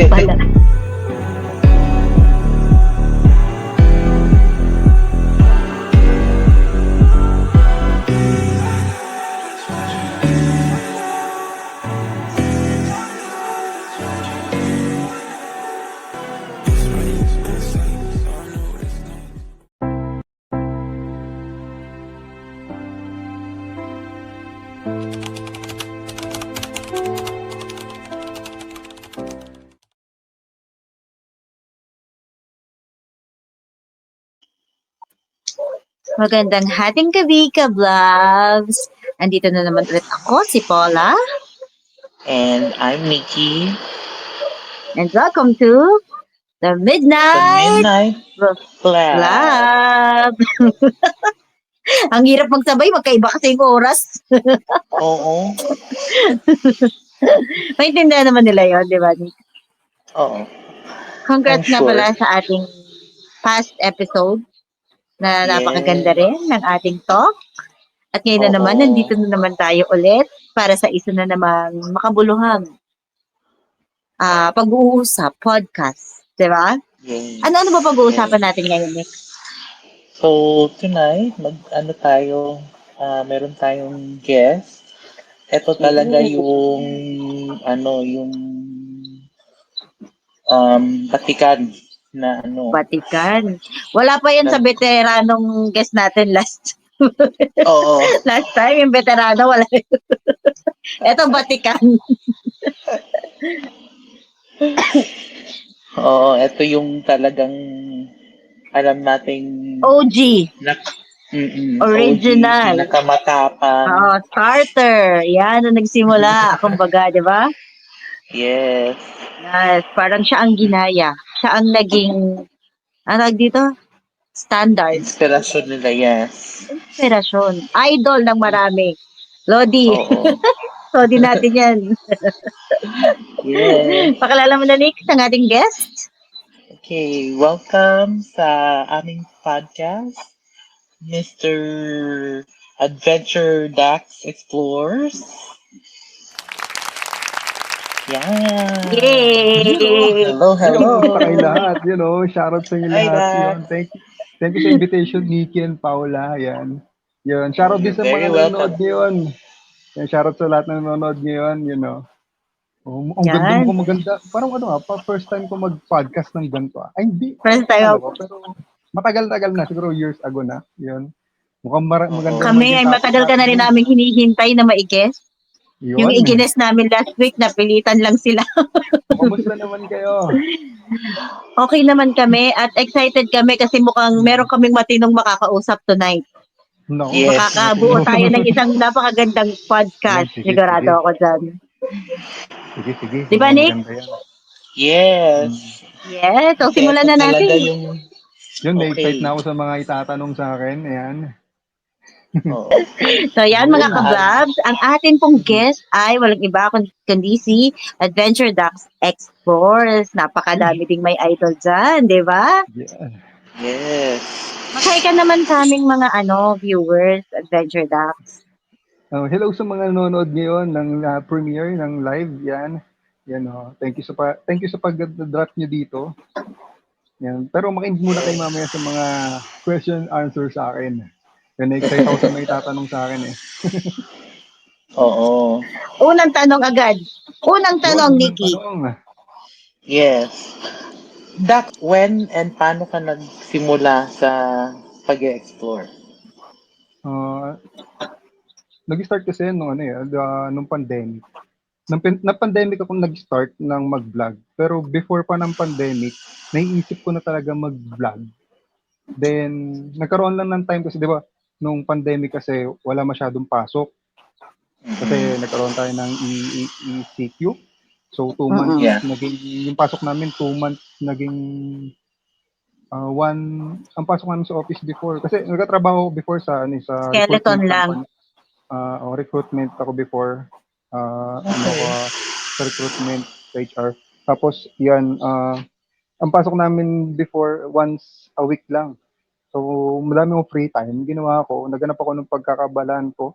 pala. Magandang hating gabi, ka-vlogs! Andito na naman ulit ako, si Paula. And I'm Nikki. And welcome to the The Midnight Midnight Club. Lab. Ang hirap magsabay, magkaiba kasi yung oras. Oo. Maintindihan naman nila yon, di ba, Nick? Oo. Congrats I'm nga sure. pala sa ating past episode na napakaganda Yes. rin ng ating talk. At ngayon na naman, Oo. nandito na naman tayo ulit para sa isa na namang makabuluhang pag-uusap, podcast. Di ba? Yes. Ano ba pag-uusapan Yes. natin ngayon, Nick? So, tonight, tayo, meron tayong guest. Ito talaga yung, yung batikan na Vatican. Wala pa yan sa nag, veteranong guest natin last oo. last time. Yung veterano, wala. Ito, Vatican. Oo, ito yung talagang alam nating OG. OG, Original. pinakamatapang. Starter. Yan ang nagsimula. Kumbaga, di ba? Yes. Yes, parang siya ang ginaya. Siya ang naging, dito? Standard. Inspirasyon nila, yes. Inspirasyon. Idol ng marami. Lodi. Oo. Lodi natin yan. Yes. Pakilala mo na, Nick, ang ating guest. Okay, welcome sa aming podcast, Mr. Adventure Dax Explorers. Yan. Yay! Hello, hello. Kamusta kayo lahat? Shoutout sa inyo Hi, lahat. Dax. Thank you sa invitation, Nikki and Paula. Yan. Shoutout din You're sa very mga welcome. nanonood ngayon. Shoutout sa lahat na nanonood ngayon. Ang ganda Yan. mo, maganda. Parang first time ko mag-podcast ng ganito. Ay, hindi. First time Pero matagal-tagal na. Siguro years ago na. Yun. Mukhang maganda yung Kami magiging ay topic matagal ka natin na rin ngayon. namin hinihintay na ma-guest. Yung Yun. i-guest namin last week, napilitan lang sila. Kamusta naman kayo? Okay naman kami at excited kami kasi mukhang meron kaming matinong makakausap tonight. Naku, Yes. Makakabuo tayo ng isang napakagandang podcast. Sige. Sigurado ako dyan. Sige. Di ba, Nick? Maganda yan. Yes. Yes. So, Kasi simulan ito na talaga natin. yung Yun, okay. na-excite na ako sa mga itatanong sa akin. Ayan. Oo. So, yan mga Yun. ka-vlogs. Ang atin pong guest ay walang iba kundi si Adventure Ducks Explorers. Napakadami ding may idol dyan, di ba? Yeah. Yes. Mag-hi ka naman sa aming mga viewers, Adventure Ducks. Hello sa mga nanonood ngayon ng premiere ng live. Yan. Thank you sa pag-drop nyo dito. Yan. Pero makinig muna kayo mamaya sa mga question answer sa akin. Na-excite ako sa may tatanong sa akin eh. Oo. Unang tanong agad. Unang tanong, Unang Nikki. tanong. Yes. Dak, when and paano ka nagsimula sa pag-explore? Nag-start kasi nung pandemic. Na pandemic ako nag-start ng mag-vlog. Pero before pa ng pandemic, naiisip ko na talaga mag-vlog. Then, nagkaroon lang ng time kasi, di ba, nung pandemic kasi wala masyadong pasok. Kasi nagkaroon tayo ng ECQ. So, 2 months Yeah. naging, yung pasok namin, 2 months naging ang pasok namin sa office before. Kasi nagkatrabaho ako before sa Skeleton recruitment lang. company. Recruitment ako before. Sa recruitment, sa HR. Tapos, ang pasok namin before, once a week lang. So, madami akong free time. Ginawa ko, naganap ako ng pagkakabalaan ko.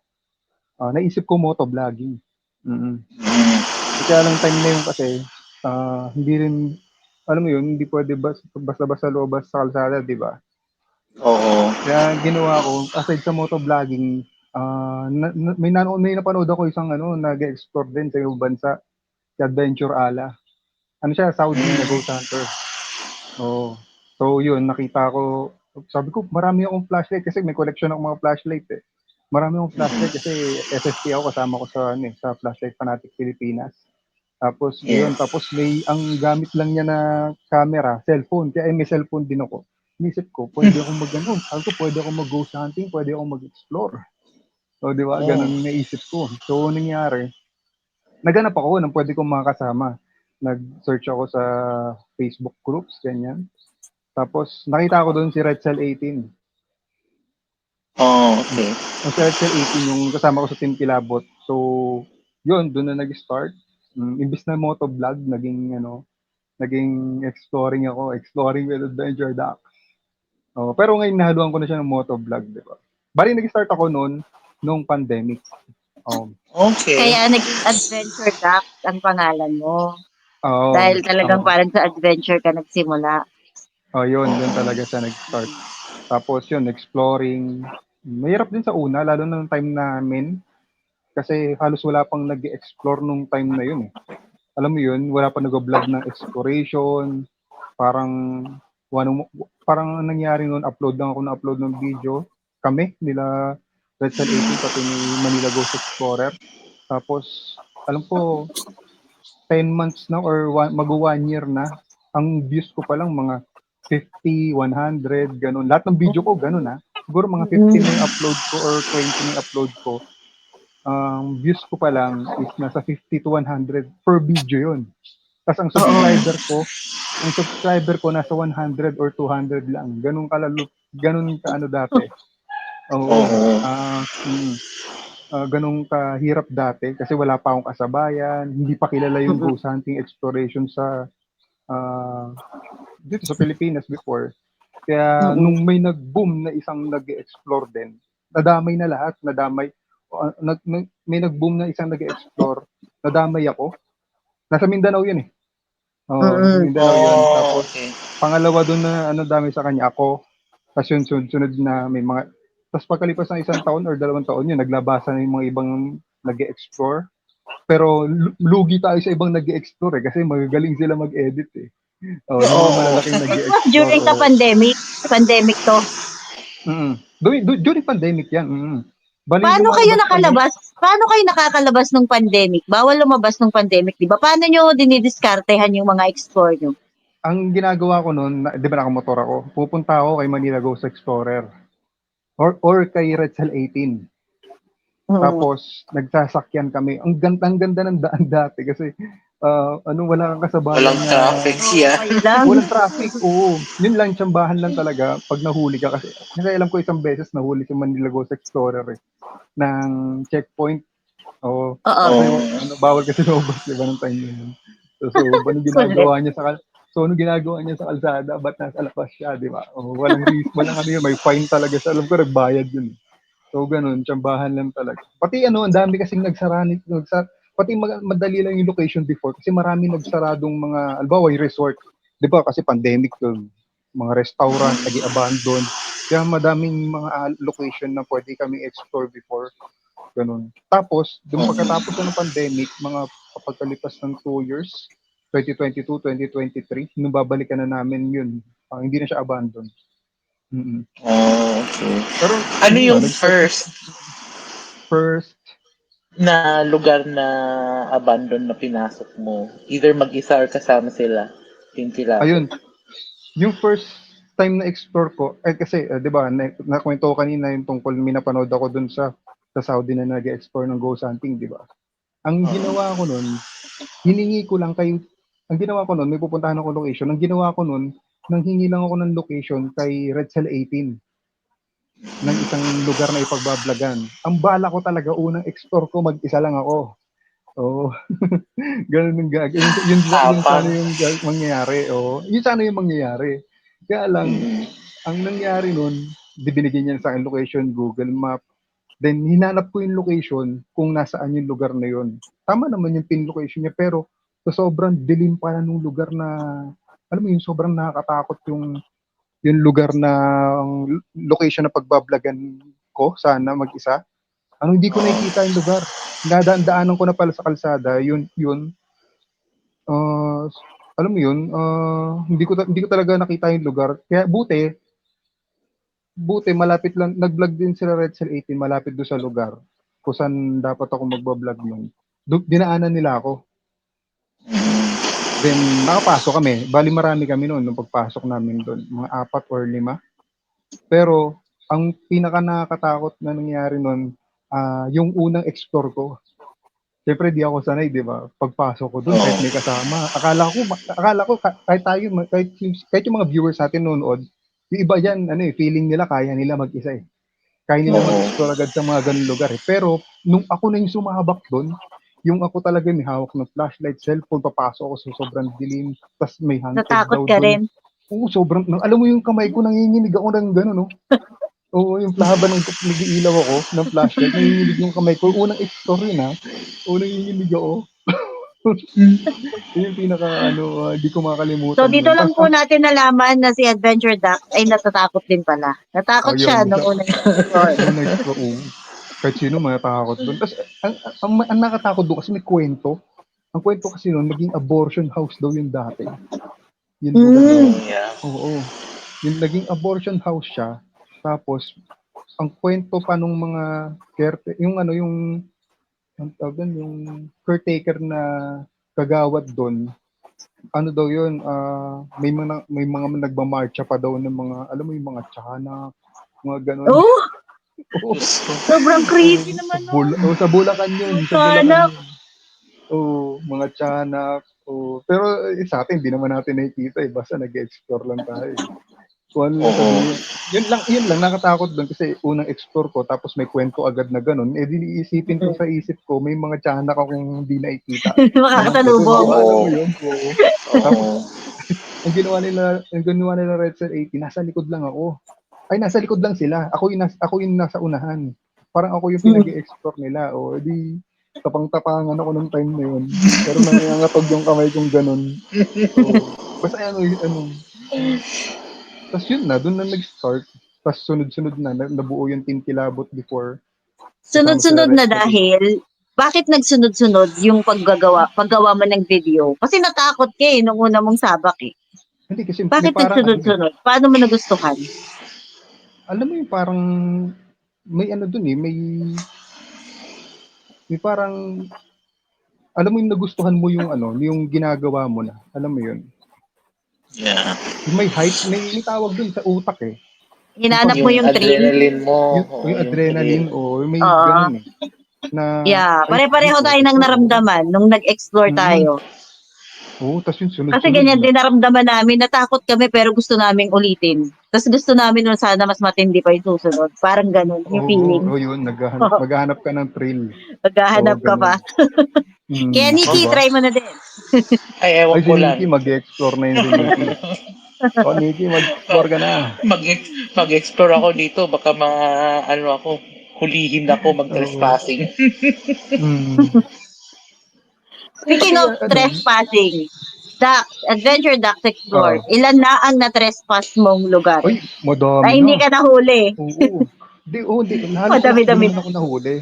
Naisip ko motovlogging. Kaya lang time na yun kasi, hindi rin, alam mo yun, hindi pwede basta-basta lumabas sa kalsada, di ba? Oo. Kaya ginawa ko, aside sa motovlogging, may napanood ako isang nag-explore din sa ibang bansa, si Adventure Ala. Ano siya, Saudi na ghost hunter. Oo. So yun, nakita ko, sabi ko, marami akong flashlight kasi may collection akong mga flashlight eh. Marami akong flashlight kasi SFP ako, kasama ko sa Flashlight Fanatic Pilipinas. Tapos Yeah. yun, tapos ang gamit lang niya na camera, cellphone. Kaya may cellphone din ako. Inisip ko, pwede akong sabi ko, pwede akong mag-ghost hunting, pwede akong mag-explore. So, di ba? Oh. Ganun yung naisip ko. So, nangyari, naghanap ako ng pwede kong mga kasama. Nag-search ako sa Facebook groups, ganyan. Tapos, nakita ko doon si Red Cell 18. Oh, okay. Yung si Red Cell 18, yung kasama ko sa Team Kilabot. So, yun, doon na nag-start. Imbis na motovlog, naging exploring with Adventure Ducks. Oh, pero ngayon nahaluan ko na siya ng motovlog, di ba? Bali, nag-start ako nung pandemic. Okay. Kaya naging Adventure Duck ang pangalan mo. Oo. Dahil talagang Oo. parang sa adventure ka nagsimula. Oh, yun, doon talaga siya nag-start. Tapos yun, exploring. Mahirap din sa una, lalo na nung time namin. Kasi halos wala pang nag-explore nung time na yun eh. Alam mo yun, wala pa nag-vlog ng exploration. Parang, parang nangyari noon, upload lang ako na upload ng video. Kami, nila Red Cell 18, pati ni Manila Ghost Explorer. Tapos, alam ko, 10 months na or mag-1 year na, ang views ko pa lang mga 50, 100, ganun. Lahat ng video ko, ganun ha. Siguro mga 15 na yung upload ko or 20 na yung upload ko. Ang views ko pa lang is nasa 50 to 100 per video yun. Tapos ang subscriber ko nasa 100 or 200 lang. Ganun kaano dati. Oo. Ganun kahirap dati kasi wala pa akong kasabayan, hindi pa kilala yung ghost hunting exploration sa dito sa Pilipinas before. Kaya nung may nag-boom na isang nag-explore din, nadamay na lahat, may nag-boom na isang nag-explore, nadamay ako. Nasa Mindanao yun eh. Mindanao yun. Tapos, pangalawa doon na dami sa kanya, ako. Tapos yun, sunod na may mga, tapos pagkalipas ng 1 taon or 2 taon yun, naglabasan na yung mga ibang nag-explore. Pero lugi tayo sa ibang nag-explore eh, kasi magagaling sila mag-edit eh. Yung mga malalaking nag-explore. During the pandemic to. During pandemic yan. Bali, Paano kayo lumalabas kami. nakalabas? Paano kayo nakakalabas ng pandemic? Bawal lumabas ng pandemic, di ba? Paano nyo dinidiskartehan yung mga explore nyo? Ang ginagawa ko noon, di ba nakamotor ako, pupunta ako kay Manila Ghost Explorer or kay Red Cell 18. Tapos, nagsasakyan kami. Ang ganda ng daan dati kasi wala kang kasabayan Walang na traffic siya. walang traffic, oo. Yun lang, tsambahan lang talaga pag nahuli ka. Kasi alam ko isang beses nahuli si Manila Ghost Explorer ng checkpoint. Oo. Kasi bawal kasi lumabas, di ba, ng time na yun. So anong ginagawa niya sa kalsada? Ba't nasa labas siya, di ba? Walang risk, walang yun, may fine talaga siya. Alam ko, nagbayad yun. So, ganun, tsambahan lang talaga. Pati ang dami kasing pati madali lang yung location before kasi marami nagsaradong mga, albawa yung resort. Di ba, kasi pandemic yun. Mga restaurant, nag-abandon. Kaya madaming mga location na pwede kami explore before. Ganun. Tapos, pagkatapos ng pandemic, mga kapagkalipas ng 2 years, 2022, 2023, nung babalikan na namin yun. Hindi na siya abandon. Okay. Pero, ano yung first na lugar na abandon na pinasok mo? Either mag-isa or kasama sila? Ayun. Yung first time na explore ko, kasi, di ba, nakwento ko kanina yung tungkol, minapanood ako dun sa Saudi na nag-explore ng ghost hunting, di ba? Ang ginawa ko nun, may pupuntahan ako location. Ang ginawa ko nun, nanghingi lang ako ng location kay Red Cell 18 ng isang lugar na ipagbablagan. Ang bala ko talaga, unang explore ko, mag-isa lang ako. Oo. Ganun yung gagawin. Yun sana yung mangyayari. Oo. Yun sana yung mangyayari. Kaya lang, ang nangyari nun, binigyan niya sa akin location, Google Map. Then, hinanap ko yung location kung nasaan yung lugar na yun. Tama naman yung pin location niya, pero So sobrang dilim pa nung lugar na, alam mo yun, sobrang nakakatakot yung lugar na location na pagbablagan ko sana mag-isa. Hindi ko nakikita yung lugar. Nadaan-daanan ko na pala sa kalsada, yun. Ah, alam mo yun, hindi ko talaga nakita yung lugar. Kaya buti malapit lang, nag-vlog din sila Red Cell 18 malapit doon sa lugar kung saan dapat ako magbablog nun. Dinaanan nila ako. Then, nakapasok kami. Bali marami kami noon nung pagpasok namin doon. Mga 4 or 5. Pero, ang pinaka nakakatakot na nangyari noon, yung unang explore ko. Siyempre, di ako sanay, di ba? Pagpasok ko doon, kahit may kasama. Akala ko kahit tayo, kahit yung mga viewers natin noon, yung iba yan, feeling nila kaya nila mag-isa eh. Kaya nila mag-explore agad sa mga ganung lugar eh. Pero, nung ako na yung sumabak doon, yung ako talaga may hawak ng flashlight, cellphone, papasok ako sa sobrang dilim, tas may haunted Natakot daw ka doon. rin. Oo, sobrang, alam mo yung kamay ko, nanginginig ako ng gano'n, no? Oo, yung haba ng nag-iilaw ako ng flashlight, nanginginig yung kamay ko. Unang explore yun, ha? Nanginginig ako. Yun yung pinaka, di ko So, makakalimutan dito yun. lang Tas, po natin nalaman na si Adventure Duck ay natatakot din pala. Natakot siya yun, nung unang explore. unang explore, kahit sino matatakot doon. Tapos, ang nakatakot doon kasi may kwento. Ang kwento kasi noon, naging abortion house daw yung dati. Yung lugar na yun. Yeah. Oo. Yung naging abortion house siya. Tapos, ang kwento pa nung mga ang tawag doon, yung caretaker na kagawad doon, daw yun, may mga nagmamarcha pa daw ng mga, alam mo yung mga tsana, mga ganon. Oh, Oo. sobrang creepy naman nun. Sa Bulacan yun. Sa Bulacan Hanap. yun. Oo, mga tiyanak. Oo. Pero sa atin, hindi naman natin nakikita eh. Basta nag-explore lang tayo. Kung ano lang sabihin. Yun lang, nakatakot doon kasi unang explore ko, tapos may kwento agad na ganun. Di iisipin ko sa isip ko, may mga tiyanak akong hindi nakikita. Makakasalubong. Alam mo yun? Oo. Tapos, Oo. ang ginawa nila Red Cell 80, nasa likod lang ako. Ay, nasa likod lang sila. Ako yung nasa unahan. Parang ako yung pinag-explore nila. Di tapang-tapangan ako nung time na yun. Pero nangangatog yung kamay kong ganun. Basta tapos yun na, doon na nag-start. Tapos sunod-sunod na, nabuo yung Team Kilabot before. Kasama sila Sunod-sunod Red na Cell 80. dahil, bakit nagsunod-sunod yung paggawa mo ng video? Kasi natakot ka eh, nung una mong sabak eh. Hindi kasi may Bakit parang nagsunod-sunod? Paano mo nagustuhan? alam mo yung parang may doon eh, may parang alam mo yung nagustuhan mo yung ginagawa mo na. Alam mo yun. Yeah. May hype, may tawag dun sa utak eh. Hinanap mo Yung yung thrill? adrenaline mo. Yung adrenaline may Oo. ganun eh. Na, Yeah, ay, pare-pareho sige, tayo ng naramdaman nung nag-explore tayo. tapos yung Kasi sunod-sunod ganyan na. din naramdaman namin, natakot kami pero gusto naming ulitin. Tapos gusto namin na sana mas matindi pa yung susunod. Parang ganun, yung feeling. Yun, maghahanap ka ng thrill. Maghahanap ka pa. Ganun. Kaya Nikki, Diba? try mo na din. Ay, ewan Ay, si ko lang. Nikki, mag-explore na yun si Nikki. Nikki, mag-explore ka na. Mag-explore ako dito. Baka hulihin ako mag-trespassing. Speaking of trespassing, Adventure Ducks Explore, ilan na ang na-trespass mong lugar? Ay, madami Na hindi ka nahuli. Oo. Hindi. Halos lahat Madami-dami di na. naman ako nahuli.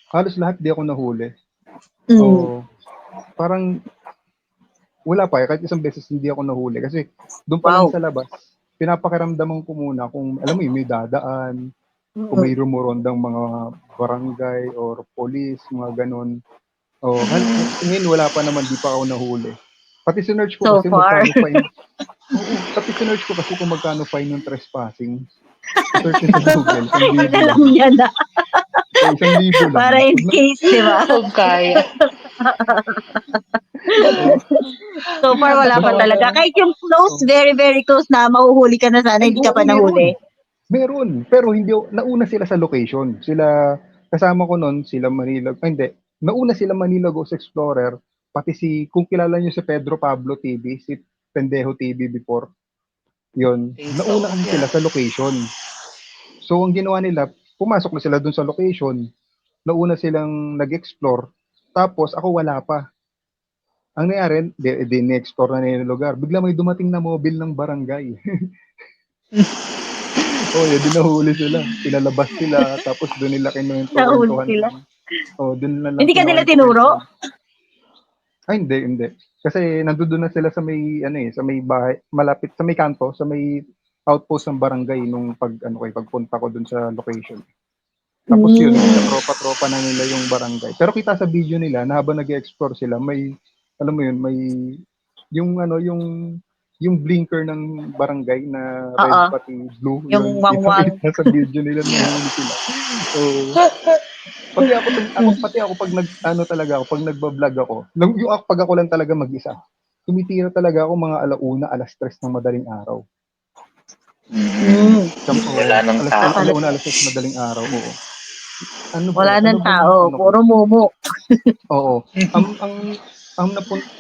Halos lahat di ako nahuli. Mm. Parang wala pa kahit isang beses hindi ako nahuli kasi doon pa lang sa labas, pinapakiramdaman ko muna kung alam mo yun, may dadaan, kung may rumorondang mga barangay or police, mga ganon. Ngayon wala pa naman, di pa ako nahuli. Pati sinerch ko So kasi far. magkano fine. Pati sinerch ko kasi kung magkano fine ng trespassing. Search nyo sa Google, 1,000 Alam lang. niya na. 1,000 lang. Para in case, di ba? Kung kaya. So far, wala pa talaga. Kahit yung close, very, very close na mahuhuli ka na sana, hindi ka pa nahuli. Meron. Pero nauna sila sa location. Kasama ko nun, sila Manila, hindi. Nauna sila Manila Ghost Explorer, pati kung kilala nyo si Pedro Pablo TV, si Pendejo TV before, yun. Nauna kasi sila sa location. So, ang ginawa nila, pumasok na sila dun sa location, nauna silang nag-explore, tapos ako wala pa. Ang nangyari, ni-explore na nila yung lugar. Bigla may dumating na mobile ng barangay. Yun, din nahuli sila. Pinalabas sila, tapos doon nila Nahuli kinuwentuhan. sila. Doon na lang Hindi ka nila tinuro? Ay, hindi. Kasi nandoon na sila sa may, sa may bahay, malapit, sa may kanto, sa may outpost ng barangay nung pagpunta ko doon sa location. Tapos yun, tropa-tropa na nila yung barangay. Pero kita sa video nila, na habang nag-explore sila, may, alam mo yun, may, yung blinker ng barangay na red Oo. pati blue. Yung Yun, wangwang. kita sa video nila na huli sila. So, pati ako pag pag nagba-vlog ako, pag ako lang talaga mag-isa, tumitira talaga ako mga alauna, alas 3 ng madaling araw. Wala nang tao. Alauna, alas 3 madaling araw, oo. Wala nang ba tao, yung puro mumu. Oo.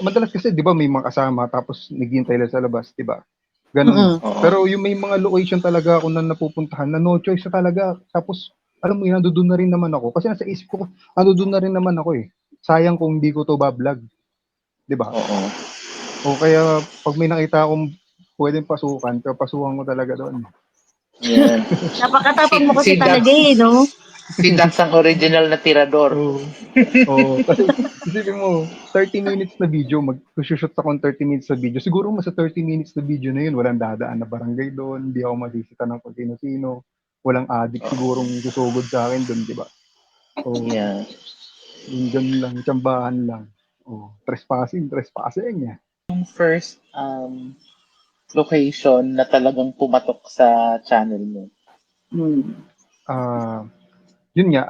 Madalas kasi 'di ba may mga kasama tapos naghihintay lang sa labas, 'di ba? Ganun. Oo. Pero yung may mga location talaga ako na napupuntahan na no choice na talaga. Tapos alam mo yun, nandoon na rin naman ako. Kasi nasa isip ko, nandoon na rin naman ako eh. Sayang kung hindi ko to ba-vlog. 'Di ba? Oo. O kaya pag may nakita akong pwedeng pasukan, pasukan ko talaga doon. Yan. Napakatapang mo kasi Si talaga Dax. no? Si Dax ang original na tirador. Oo. Kasi isipin mo, 30 minutes na video, mag-shoot ako ng 30 minutes na video. Siguro mas sa 30 minutes na video na yun, walang dadaan na barangay doon, hindi ako masisita ng kung sino-sino, walang addict sigurong susugod sa akin doon, di ba? Yeah. Yung ganun lang, tsambahan lang. Trespassing niya. Yung first location na talagang pumatok sa channel mo. Yun nga,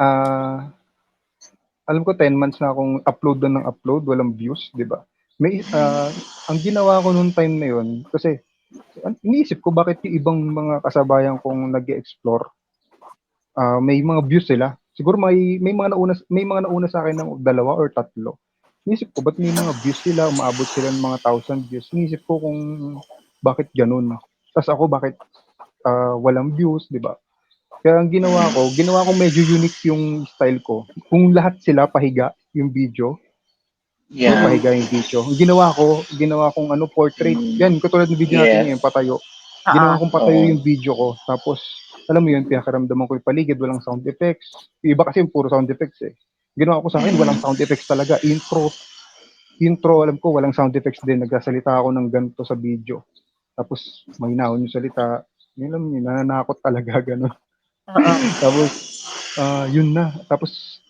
alam ko 10 months na akong upload doon ng upload, walang views, di ba? Ang ginawa ko noong time na yun, kasi iniisip ko bakit yung ibang mga kasabayan kong nag-explore, may mga views sila. Siguro may mga nauna sa akin ng 2 or 3. Iniisip ko, ba't may mga views sila, umaabot sila ng mga 1,000 views. Iniisip ko kung bakit ganun. Tapos ako, bakit walang views, di ba? Kaya ang ginawa ko medyo unique yung style ko. Kung lahat sila pahiga yung video, pahiga yung video. Ang ginawa kong portrait. Yan, katulad ng video natin ngayon, patayo. Ginawa kong patayo yung video ko. Tapos, alam mo yun, pinakaramdaman ko yung paligid, walang sound effects. Yung iba kasi yung puro sound effects eh. Ginawa ko sa akin, walang sound effects talaga. Intro, alam ko, walang sound effects din. Nagsasalita ako ng ganito sa video. Tapos, mahinaon yung salita. Yun lang, nananakot talaga, gano'n. Tapos, yun na. Tapos,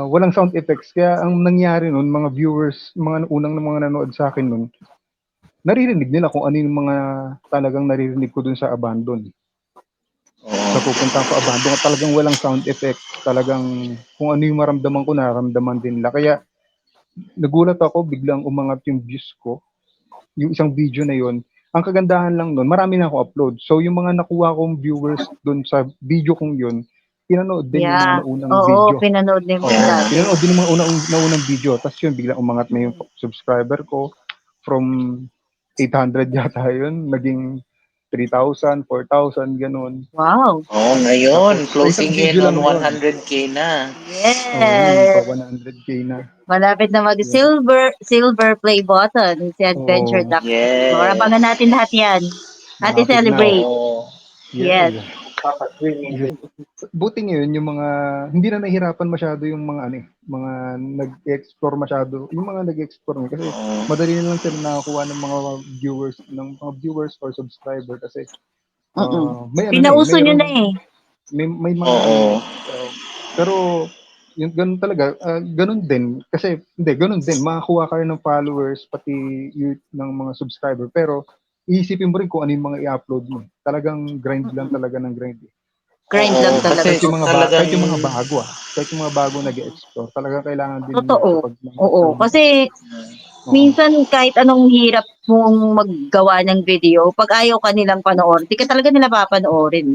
walang sound effects. Kaya ang nangyari nun, mga viewers, mga nanood sa akin nun, naririnig nila kung ano yung mga talagang naririnig ko dun sa Abandon. Sa pupuntahan ko Abandon, talagang walang sound effects. Talagang kung ano yung maramdaman ko, nararamdaman din nila. Kaya, nagulat ako, biglang umangat yung views ko. Yung isang video na yun. Ang kagandahan lang nun, marami na ako upload. So, yung mga nakuha kong viewers dun sa video kong yun, pinanood din yung mga naunang video. Pinanood din mo Pinanood din yung mga naunang video. Tapos yun, biglang umangat na yung subscriber ko. From 800 yata yun, naging 3,000, 4,000, ganun. Wow. Ngayon, Tapos, closing in video on lang 100K na. Yes. 100K na. Malapit na silver play button si Adventure Duck. Yes. Abangan natin lahat yan. At celebrate. Yes. Buti ngayon yung mga hindi na nahihirapan masyado yung mga mga nag-explore masyado. Yung mga nag-explore kasi madali na lang sila nakakuha ng mga viewers or subscriber kasi may pinauso nyo na eh. May mga pero yung ganun talaga, ganun din kasi ganun din makakuha ka rin ng followers pati ng mga subscriber pero iisipin mo rin kung ano yung mga i-upload mo. Talagang grind lang talaga ng grind. Grind lang talaga. Kahit yung mga bago kahit yung mga bago nag-explore, talagang kailangan din. Totoo. Oo, kasi minsan kahit anong hirap mong maggawa ng video, pag ayaw ka nilang panoorin, di ka talaga nila papanoorin.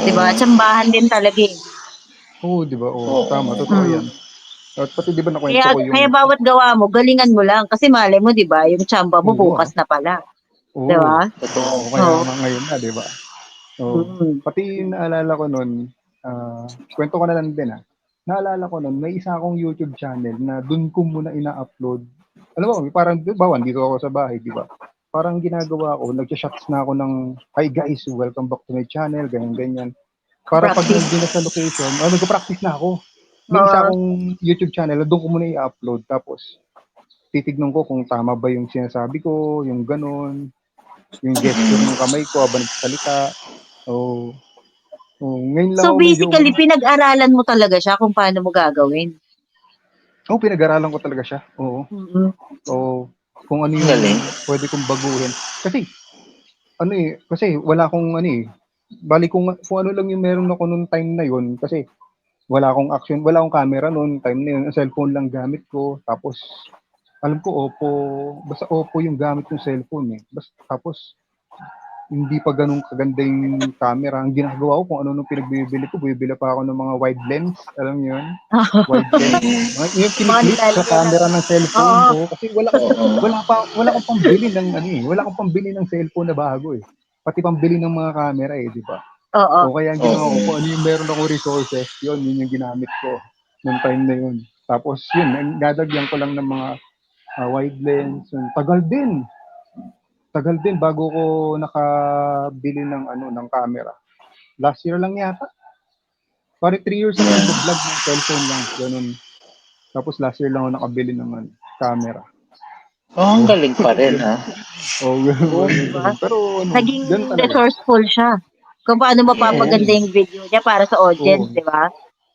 Diba? Tsambahan din talaga eh. Oo, diba? Tama, totoo yan. At pati di ba nakwento ko yung... Kaya bawat gawa mo, galingan mo lang. Kasi malay mo, di ba, yung tsamba mo bukas na pala. Di ba? Totoo. Kaya ngayon na, di ba? Pati naalala ko nun, kwento ko na lang din naalala ko nun, may isa akong YouTube channel na dun ko muna ina-upload alam mo, parang, di ba, dito ako sa bahay, di ba? Parang ginagawa ko, nag-shots na ako ng, hi guys, welcome back to my channel, ganyan-ganyan. Para pag Practice. nandun na sa location, nag-practice na ako. May isa Oo. akong YouTube channel, doon ko muna i-upload. Tapos, titignan ko kung tama ba yung sinasabi ko, yung ganun, yung gesture ng kamay ko habang nagsasalita. So, ngayon lang So ako medyo, basically, pinag-aralan mo talaga siya kung paano mo gagawin. pinag-aralan ko talaga siya. Oo. Mm-mm. So, kung ano Ang yung galing. pwede kong baguhin. Kasi wala akong bali kung ano lang yung meron ako nung time na yun, kasi wala akong action, wala akong camera noon, time na yun, ang cellphone lang gamit ko, tapos alam ko basta Oppo yung gamit ng cellphone eh. Tapos hindi pa ganun kaganda yung camera. Ang ginagawa ko kung ano nung pinagbibili ko, bibili pa ako ng mga wide lens, alam niyo yun? Wide lens. Yung Mga kiniklip sa nilalagyan ng, camera ng cellphone oo, ko kasi wala akong pambili ng wala akong pambili ng cellphone na bago eh. Pati pambili ng mga camera eh, di ba? oo. O kaya ang ginawa ko, kung ano yung meron akong resources, yun yung ginamit ko nung time na yun. Tapos yun, dadagyan ko lang ng mga wide lens. Yun. Tagal din bago ko nakabili ng camera. Last year lang yata. Parang 3 years ako nag-vlog ng cellphone lang, ganun. Tapos last year lang ako nakabili ng camera. Oh, ang Oh, galing pa rin, ha? Oo, diba? Pero Naging ganun talaga. resourceful siya. Kung paano mapapaganda Yes. yung video niya para sa audience, Oo. di ba?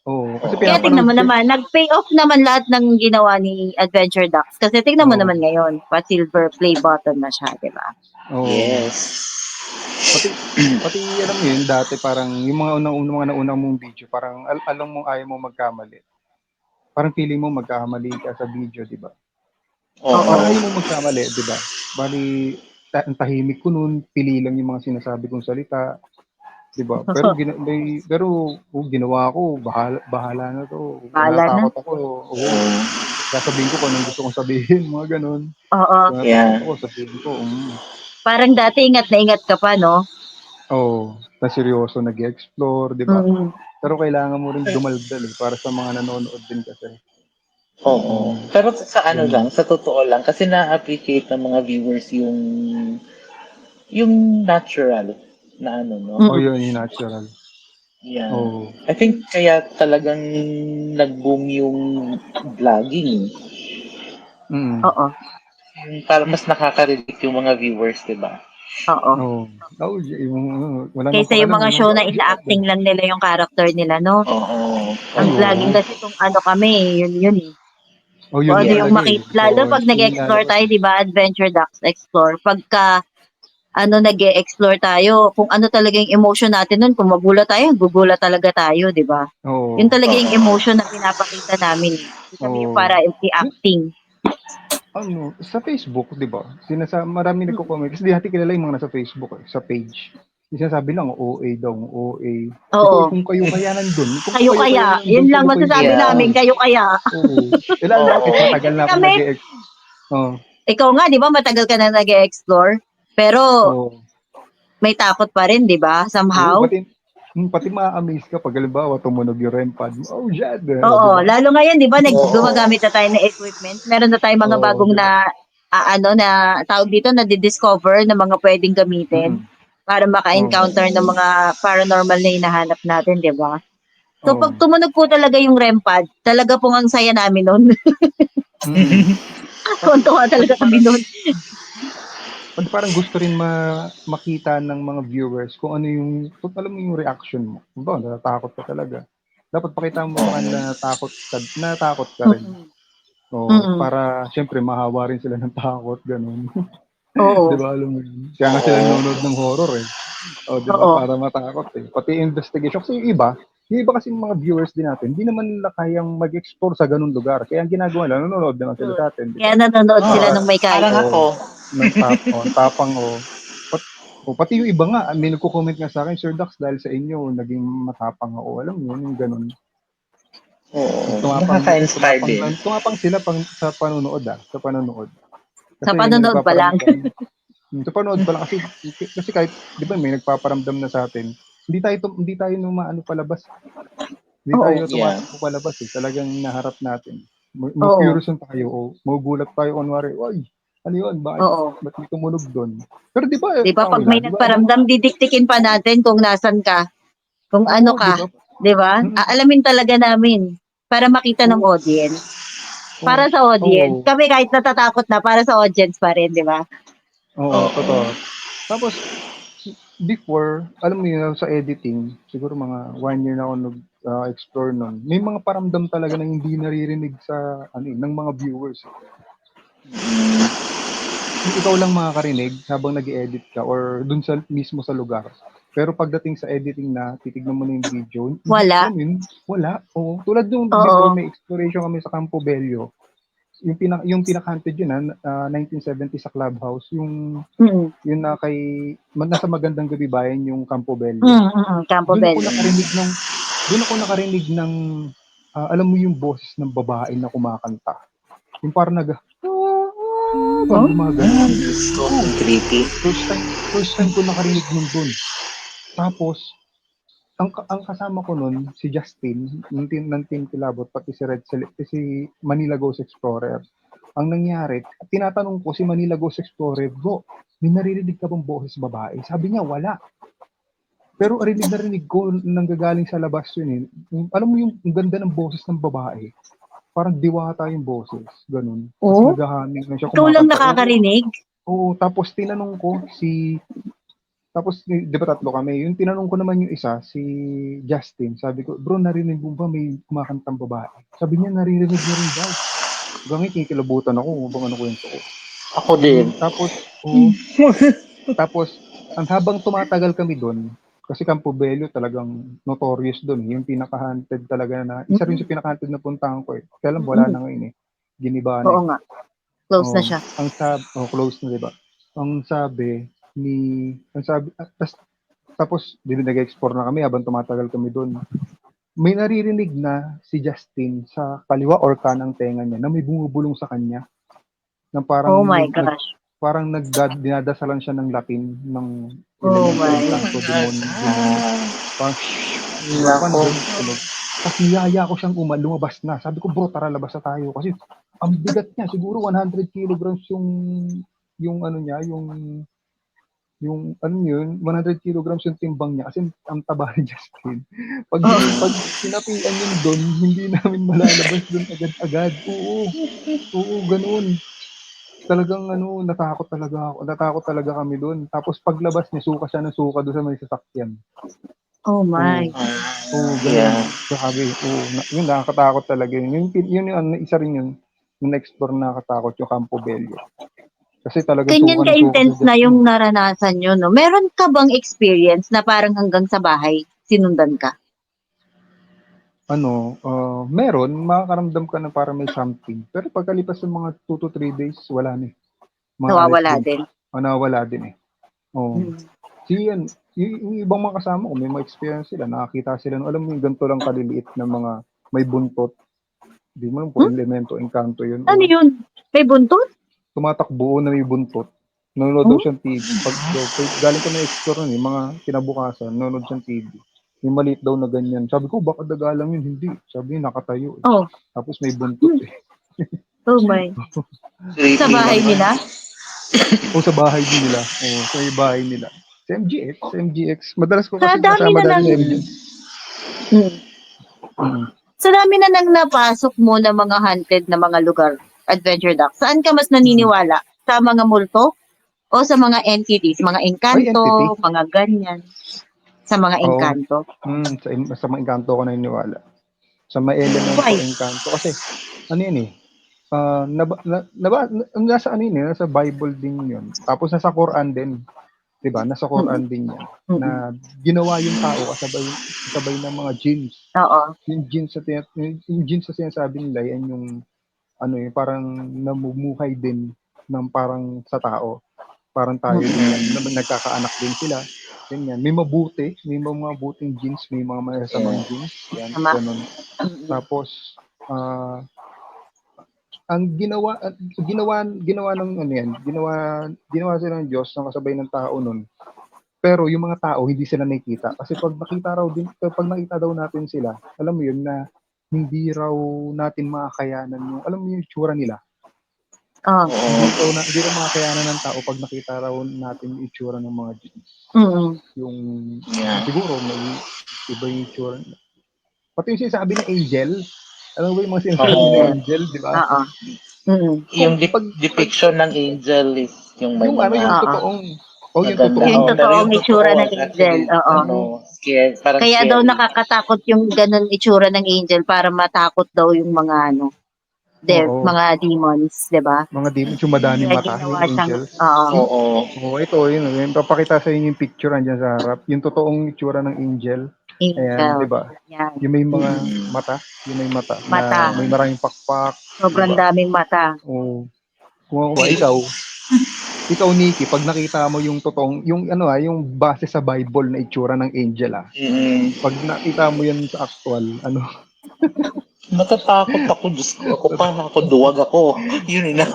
Kasi Kaya tingnan pinapanood mo ko. naman, nag-pay off naman lahat ng ginawa ni Adventure Ducks. Kasi tingnan mo Oo. naman ngayon, pa-silver play button na siya, di ba? Oo. Yes. Pati alam mo yun, dati parang yung mga naunang mong video, parang alam mo ayaw mo magkamali. Parang feeling mo magkamali ka sa video, di ba? Parang Oo. ayaw mo magkamali, di ba? Bali, ang tahimik ko noon, pili lang yung mga sinasabi kong salita, di ba? Pero ginawa ko, bahala na to. Bahala na. Natakot ako. Oo. Sasabihin ko kung anong gusto kong sabihin, mga ganun. Oo. Natakot Yeah. ako, sabihin ko. Parang dati ingat na ingat ka pa, no? Na seryoso nag-explore, di ba? Mm. Pero kailangan mo rin dumaldal para sa mga nanonood din kasi. Oo. Pero sa Ganun. sa totoo lang, kasi na-appreciate ng mga viewers yung natural na no? Mm. Yun yung natural. Yeah. I think kaya talagang nag-boom yung vlogging. Oo. Para mas nakaka-relate yung mga viewers, di ba? Oo. Wala nang Kaysa yung pakialam. mga show na ina-acting lang nila yung character nila, no? Oo. Ang vlogging Oo. kasi kung ano kami, yun eh. Yun Kung ano na yung talaga eh. makita. Lalo pag Yung nag-explore lalabas tayo, eh. di ba? Adventure Ducks Explore. Pagka nag-explore tayo, kung ano talaga yung emotion natin nun, kung magulat tayo, gugulat talaga tayo, di ba? Yun talaga yung emotion na pinapakita namin eh. Hindi kami yung para i-acting. Sa Facebook, di ba? Marami nagko-comment. Kasi di natin kilala yung mga nasa Facebook sa page. Sinasabi lang, OA daw, OA. Oo. Kung kayo kaya nandun, kung Kayo kayo kaya. nandun Yun sa lang masasabi location, namin, kayo kaya. Oo. Lalo na kasi matagal na ako Kami, ikaw nga, di ba, matagal ka na nag-explore. Pero, may takot pa rin, di ba? Somehow. Pati ma-amaze ka pag halimbawa tumunog yung REM pad. Oh, Jad. Oo, Diba? lalo ngayon, di ba, gumagamit na tayo ng equipment. Meron na tayong mga bagong diba? na tawag dito, na discover na mga pwedeng gamitin para maka-encounter ng mga paranormal na hinahanap natin, di ba? So, pag tumunog po talaga yung REM pad, talaga pong ang saya namin nun. Tuntua talaga kami nun. Pati parang gusto rin makita ng mga viewers kung ano kung alam mo yung reaction mo. Ba, natatakot ka talaga. Dapat pakita mo na natakot ka rin. Para syempre mahawa rin sila ng takot, ganun. Oo. Di ba, alam mo yun? Kaya nga sila nanonood ng horror eh. Di ba, para matakot eh. Pati investigation. Kasi yung iba kasi mga viewers din natin, hindi naman nila kayang mag-explore sa ganun lugar. Kaya ang ginagawa nila, nanonood naman sila sa atin. Kaya nanonood sila nung may kaya. Parang ako. Tapang pati yung iba nga, may nagko-comment nga sa akin, Sir Dax, dahil sa inyo, naging matapang ako. Alam mo yun, yung ganun. Nakaka-inspire din. Tumapang sila sa panonood sa panonood. Kasi Sa panonood pa lang. Sa panonood pa lang kasi kahit, di ba, may nagpaparamdam na sa atin, hindi tayo palabas. Hindi tayo tumatakbo palabas eh. Talagang naharap natin. Ma-curious tayo, o magugulat tayo kunwari, "Uy, ano yun? Oo. Ba't may tumunog dun?" Pero di ba, 'Di ba pag Paula, may di ba, nagparamdam, didiktikin pa natin kung nasan ka, kung ano oo, di ka, ba? 'di ba? Mm, Aalamin talaga namin para makita ng oo, audience. oo, Para sa audience. oo, Kami kahit natatakot na, para sa audience pa rin, 'di ba? oo, Oo. totoo. Tapos, before, alam mo yun, sa editing, siguro mga 1 year na ako nag-explore nun, may mga paramdam talaga na hindi naririnig sa, ano ng mga viewers. Mm. Ikaw lang makakarinig habang nag-edit ka or dun sa mismo sa lugar. Pero pagdating sa editing na, titignan mo na yung video, hindi, Wala. alam mo yun, wala. Oo. Tulad nung before Oo. may exploration kami sa Campo Bello, yung pinaka-hunted yun 1970 sa Clubhouse, Mm. yun na nasa Magandang Gabi Bayan yung Campo Bello. Campo Doon ako Bello. nakarinig ng alam mo yung boses ng babae na kumakanta. Yung parang parang gumagano. So creepy. First time ko nakarinig nun dun. Tapos, ang kasama ko nun, si Justin, ng Team Kilabot, pati si Manila Ghost Explorer. Ang nangyari, tinatanong ko si Manila Ghost Explorer, "Bro, may naririnig ka bang boses babae?" Sabi niya, wala. Pero rinig na rinig ko nanggagaling sa labas yun eh. Alam mo yung ganda ng boses ng babae. Parang diwata yung boses. Ganun. Tapos Oo? naghahaming na siya, Ikaw lang kumakanta. nakakarinig? Oo, tapos tinanong ko tapos di ba tatlo kami, yung tinanong ko naman yung isa, si Justin, sabi ko, "Bro, narinig mo ba may kumakantang babae?" Sabi niya, naririnig niya rin daw. Hanggang kikilabutan ako, bang ano kwento ko. Ako din. Tapos, ang habang tumatagal kami doon, kasi Campo Bello talagang notorious doon. Yung pinaka-haunted talaga na, isa rin sa pinaka-haunted na puntahan ko eh. Kaya lang wala na ngayon eh. Giniba na Oo eh. nga. Close na Oh, siya. close na, 'di ba? Tapos nag-explore na kami habang tumatagal kami doon. May naririnig na si Justin sa kaliwa or kanang tenga niya na may bumubulong sa kanya na parang Oh my gosh. parang dinadasalan siya ng Latin ng Oh elemento my. encanto demonyo. Parang parang Nako. ganun tunog. Tapos niyaya ko siyang lumabas na. Sabi ko, "Bro, tara, labas na tayo." Kasi ang bigat niya, siguro 100 kilograms yung ano niya, yung ano yun, 100 kilograms yung timbang niya kasi ang taba ni Justin. Pag sinapian yun doon, hindi namin malalabas doon agad-agad. Oo, oo, ganun. Talagang ano, natakot talaga kami doon. Tapos paglabas niya, suka siya ng suka doon sa may sasakyan. Oh my. Oo, oo, ganun. Yeah. Grabe, oo. Yun, nakakatakot talaga yun. Yun yung ano, isa rin yun, yung na-explore na nakakatakot, yung Campo Bello. Kasi talagang Ganyan suka ng suka ka-intense si na Justin. yung naranasan nyo, no? Meron ka bang experience na parang hanggang sa bahay, sinundan ka? Meron, makakaramdam ka na parang may something. Pero pagkalipas ng mga 2 to 3 days, wala na eh. Maalis Nawawala din. din. Nawawala din eh. Oo. Hmm. Yung ibang mga kasama ko, may mga experience sila, nakakita sila, alam mo yung ganito lang kaliliit na mga may buntot. Di mo alam kung elemento, engkanto yun. Ano O yun? May buntot? tumatakbo na may buntot. Nanonood daw siyang TV. Galing kami explore nun, mga kinabukasan, nanonood siyang TV. May maliit daw na ganyan. Sabi ko, baka daga lang yun. Hindi. Sabi niya, nakatayo. Eh. Oh. Tapos may buntot eh. Oh my. Sa Creepy bahay naman. nila? O sa bahay din nila. O sa may bahay nila. Sa MGX. Madalas ko Sa kasi dami kasama na dati ng... sa MGX. Hmm. Mm. Sa dami na nang napasok mo na mga haunted na mga lugar, Adventure Doc, saan ka mas Mm. naniniwala? Sa mga multo? O sa mga entities? Mga Ay, engkanto? entity. Mga ganyan? Sa mga Oo. engkanto? Sa mga engkanto ko naniniwala. Sa mga elemento, Why? engkanto. Kasi, ano yun eh, nasa ano yun eh, nasa Bible din yun. Tapos nasa Quran din. 'Di ba? Nasa Quran din yan. Na ginawa yung tao kasabay ng mga jinns. Oo. Yung jinns sa sinasabi nila, yan yung ano eh, parang namumuhay din ng parang sa tao. Parang tayo din yan. Nagkakaanak din sila. Ganyan. May mga mabuting jinns, may mga masasamang jinns. Yan, Tama. ganun. Tapos, ang ginawa ng ano yan, ginawa sila ng Diyos ng kasabay ng tao nun. Pero yung mga tao hindi sila nakikita kasi pag nakita daw natin sila, alam mo yun na hindi raw natin makakayanan yung, alam mo yung itsura nila. Oh. Hindi raw makakayanan ng tao pag nakita raw natin yung itsura ng mga jinns. Mm. Yung, Yeah. siguro, may iba yung itsura nila. Pati yung sinasabi na angel, alam mo ba yung mga sinasabi na Angel. angel, di ba? Oo. Mm. Yung Pag- depiction ng angel is yung may Yung mga ano, yung Oo. totoong, yung maganda. totoong, Yung Pero totoong yung itsura totoo ng is angel. actually, Oo. scary, parang Kaya scary. daw nakakatakot yung ganun itsura ng angel para matakot daw yung mga Oo. mga demons, 'di ba? mga demons, yung madaming Kaya mata, ginawa yung siyang angel. Oo. Oo, ito, yun. Yung papakita sa inyo yung picture andyan sa harap. Yung totoong itsura ng angel. Ayan, di angel. ba? Yan. Yung may mga Mm. mata. Yung may mata. Mata. Na may maraming pakpak. Sobrang Diba? daming mata. Oo. Kung ako ba, ikaw, Nikki, pag nakita mo yung totoong, yung yung base sa Bible na itsura ng angel, pag nakita mo yan sa actual, Natatakot ako, Diyos ko. Ako pa, ako duwag ako. Yun na.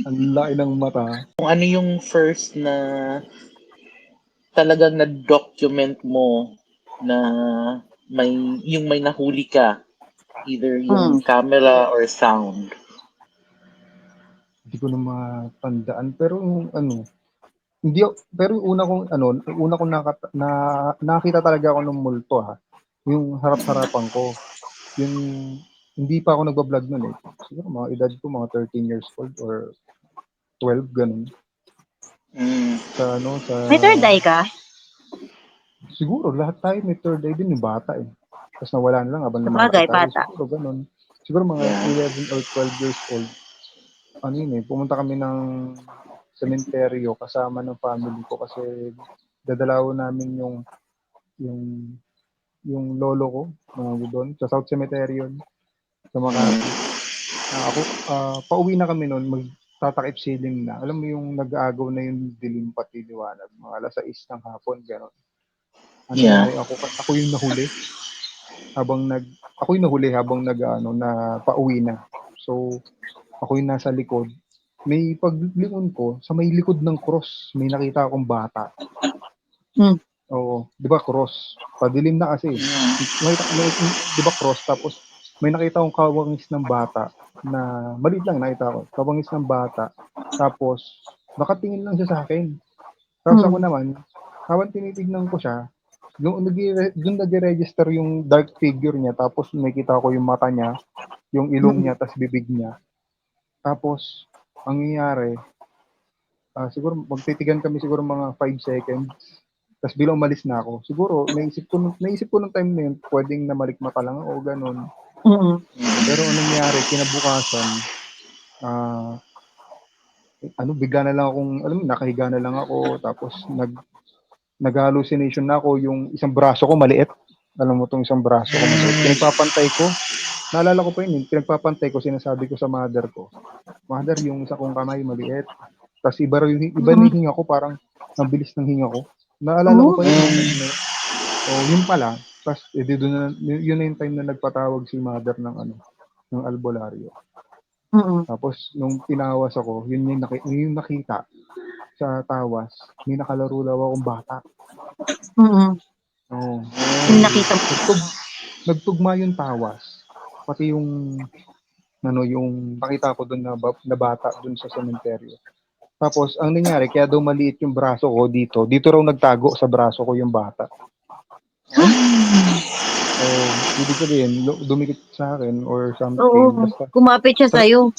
ang laki ng mata. Kung ano yung first na talagang na-document mo na yung may nahuli ka, either yung camera or sound. Hindi ko na matandaan. Pero yung hindi pero yung una kong nakita talaga ako ng multo yung harap-harapan ko. Yung hindi pa ako nagba-vlog noon eh. Siguro mga edad ko mga 13 years old or 12 ganun. Sa May third eye ka? siguro lahat tayo may third eye din yung bata eh. Tapos nawala na lang habang lumalaki Sabagay, tayo. bata. Siguro ganun. Siguro mga 11 or 12 years old. Pumunta kami ng sementeryo kasama ng family ko kasi dadalaw namin yung lolo ko doon sa South Cemetery yun, sa Makati. Pauwi na kami noon, magtatakip siling na. Alam mo yung nag-aagaw na yung dilim pati liwanag, mga alas 6 ng hapon, gano'n. Ano nangyari, ako yung nahuli habang na pauwi na. So, ako yung nasa likod. May paglingon ko, sa may likod ng cross, may nakita akong bata. Oo, 'di ba cross? Padilim na kasi. Di ba cross, tapos may nakita akong kawangis ng bata na maliit lang nakita ko. Kawangis ng bata. Tapos nakatingin lang siya sa akin. Tapos ako naman, habang tinitignan ko siya, doon nag-register yung dark figure niya, tapos nakita ko yung mata niya, yung ilong niya, tapos bibig niya. Tapos ang nangyayari, siguro magtitigan kami siguro mga 5 seconds. Tapos bilang umalis na ako, siguro naisip ko nung time na yun, pwedeng namalikmata lang ako, ganun. Pero anong nangyari, kinabukasan, bigla na lang akong, alam mo, nakahiga na lang ako, tapos nag-hallucination na ako, yung isang braso ko maliit. Alam mo tong isang braso ko maliit. Pinagpapantay ko, naalala ko pa yun, pinagpapantay ko, sinasabi ko sa mother ko, mother, yung isa kong kamay maliit. Tapos iba na yung hinga ko, parang ang bilis ng hinga ko. Naalala ko pa yun. Yun pala. Tapos yun na yung time na nagpatawag si mother ng albularyo. Tapos nung tinawas ako, yun yung nakita sa tawas, may nakalaro daw akong bata. Yung nakita mo. Nagtugma yung tawas. Pati yung nakita ko doon na bata doon sa sementeryo. Tapos, ang nangyari, kaya daw maliit yung braso ko dito raw nagtago sa braso ko yung bata. Ibig sabihin, dumikit sa akin or something. Oo, basta, kumapit siya sa'yo.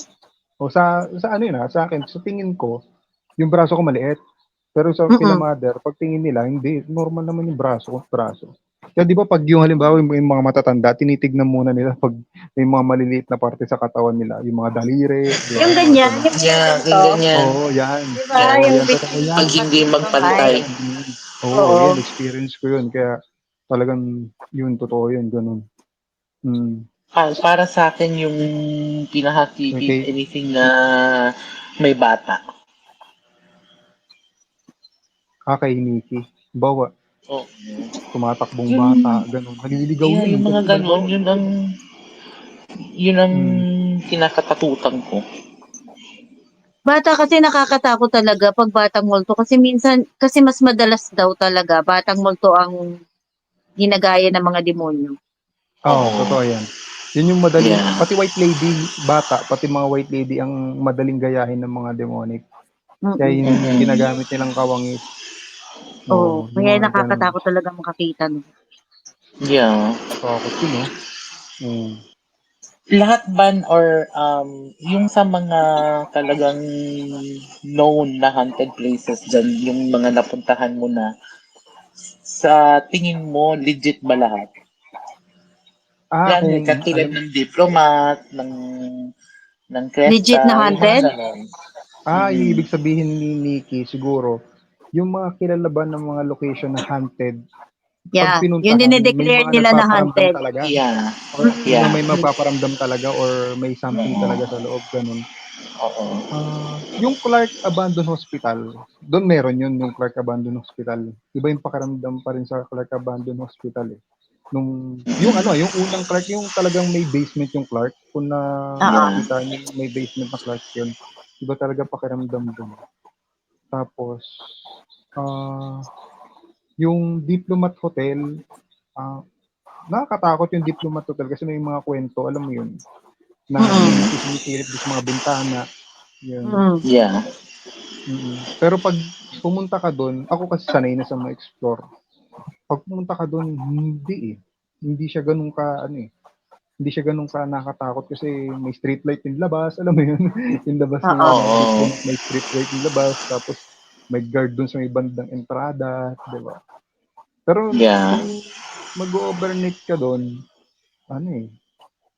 sa akin, sa tingin ko, yung braso ko maliit. Pero sa kila mother, pag tingin nila, hindi, normal naman yung braso. Kaya di ba pag yung halimbawa yung mga matatanda, tinitignan muna nila pag may mga maliliit na parte sa katawan nila, yung mga daliri, di ba? Yung ganyan, yung ganyan. Oo, yan. Diba? Yung Yan. Pag hindi magpantay. Yan, experience ko yun. Kaya talagang yun, totoo yun, ganun. Para sa akin yung pinaka-creepy, anything na may bata. Kay Nikki. Bawa, tumatakbong Yung- bata, ganun. Naliligaw yun. Yung mga ganun, yun ang kinakatakutan ko. Bata kasi nakakatakot talaga pag batang multo kasi kasi mas madalas daw talaga batang multo ang ginagaya ng mga demonyo. Oo, totoo yan. Yun yung madaling, Yeah. pati white lady, bata, pati mga white lady ang madaling gayahin ng mga demonic. Kaya Mm. yung ginagamit nilang kawangis. Oo, Yung kaya mga ganun. nakakatakot talaga makakita nun. Yeah. Takot yun, no? Lahat ba or yung sa mga talagang known na haunted places dyan, yung mga napuntahan mo na, sa tingin mo, legit ba lahat? Yan, Kung katulad alam, ng Diplomat, ng Legit Cresta, na yung mga haunted? ganon. yung ibig sabihin ni Nikki, siguro, yung mga kilala ba ng mga location na haunted, pag Yeah, yun pinuntahan, may dinideclare mga nila na nagpaparamdam haunted. talaga. Yeah. Or Yeah. may magpaparamdam talaga or may something Oo. talaga sa loob, ganun. Oo. Yung Clark Abandoned Hospital, doon meron yun, yung Clark Abandoned Hospital. Iba yung pakiramdam pa rin sa Clark Abandoned Hospital eh. Yung unang Clark, yung talagang may basement yung Clark, kung nakita niyo may basement na Clark yun, iba talaga pakiramdam doon. Tapos, yung Diplomat Hotel, nakakatakot yung Diplomat Hotel kasi may mga kwento, alam mo yun, na may sumisilip sa mga bintana, yun. Yeah. Pero pag pumunta ka doon, ako kasi sanay na sa ma-explore. Pag pumunta ka doon, hindi eh. Hindi siya ganun ka, hindi siya ganun ka nakatakot kasi may street light yung labas, alam mo yun? Yung labas ng Diplomat, may street light yung labas, tapos may guard doon sa may bandang entrada, di ba? Pero kung mag-overnight ka doon,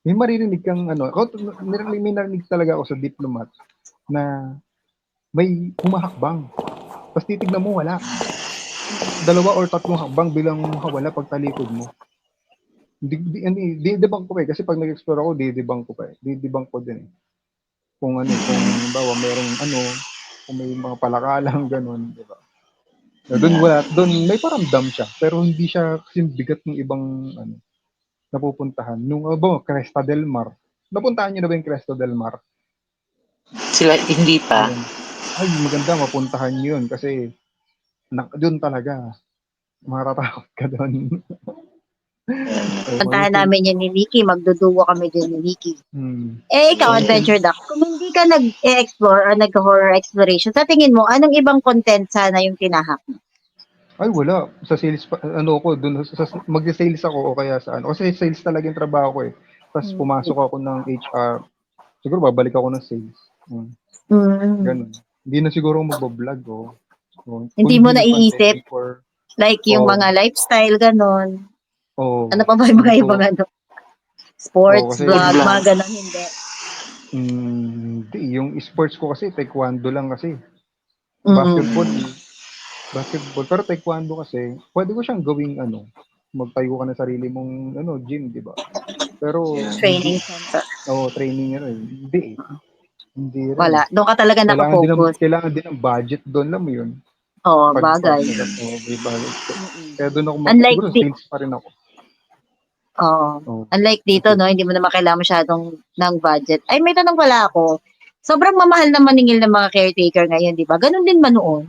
may maririnig kang may narinig talaga ako sa Diplomat na may humahakbang. Tapos titignan mo, wala. 2 or 3 hakbang bilang makawala pag talikod mo. Di-debunk ko kasi pag nag-explore ako, di-debunk ko pa eh. Di-debunk ko din eh. Kung bawa merong kung may mga palakalang ganun, di ba? Doon may paramdam siya, pero hindi siya kasi bigat ng ibang napupuntahan. Cresta del Mar. Napuntahan niyo na ba yung Cresta del Mar? Sila, hindi pa. Ay, maganda, mapuntahan niyo yun kasi doon talaga, matatakot ka doon. Puntahan namin yun ni Nikki, magduduwa kami din ni Nikki. Ikaw, Adventure Duck, kung hindi ka nag-explore or nag-horror exploration, sa tingin mo, anong ibang content sana yung tinahak mo? Ay, wala. Sa sales, mag-sales ako o kaya sa kasi sales talaga yung trabaho ko eh. Tapos pumasok ako ng HR, siguro babalik ako ng sales. Ganun. Hindi na siguro magbablog Hindi mo naiisip? Like yung mga lifestyle, ganun. Ano pa ba yung mga ibang sports, vlog, mga ganun, hindi? Hindi. Yung sports ko kasi, taekwondo lang kasi. Basketball. Pero taekwondo kasi, pwede ko siyang gawing magtayo ka na sarili mong gym, di ba? Pero training center. Training hindi eh. Hindi rin. Wala. Doon ka talaga nakafocus. Kailangan din ng budget doon, alam mo yun. Bagay. May budget. Kaya doon ako Unlike siguro sales pa rin ako. Unlike dito, no, hindi mo naman kailangan masyadong ng budget. Ay, may tanong pala ako. Sobrang mamahal na maningil ng mga caretaker ngayon, di ba? Ganun din ba noon?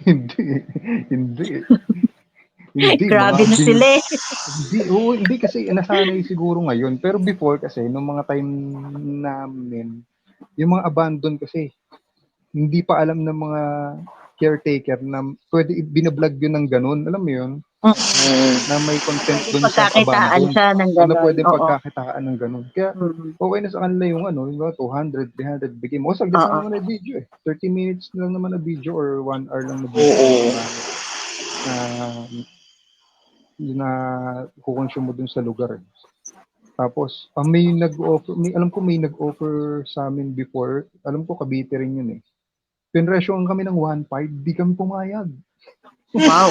Hindi. Grabe na sila eh. Hindi kasi nasanay siguro ngayon. Pero before kasi, nung mga time namin, yung mga abandon kasi, hindi pa alam ng mga caretaker na pwede binablog yun ng ganun. Alam mo yun? Na may content dun sa abandon. Siya ng ganun. Na pwede pagkakitaan ng ganun. Kaya, okay na sa kanila yung 200, 300, bigay mo. Saglit lang naman na video eh. 30 minutes lang naman na video or 1 hour lang na video. Na kukonsume mo dun sa lugar. Tapos, may nag-offer, alam ko may nag-offer sa amin before. Alam ko Cavite rin yun eh. Pinresyoan kami ng 1.5, di kami pumayag. Wow.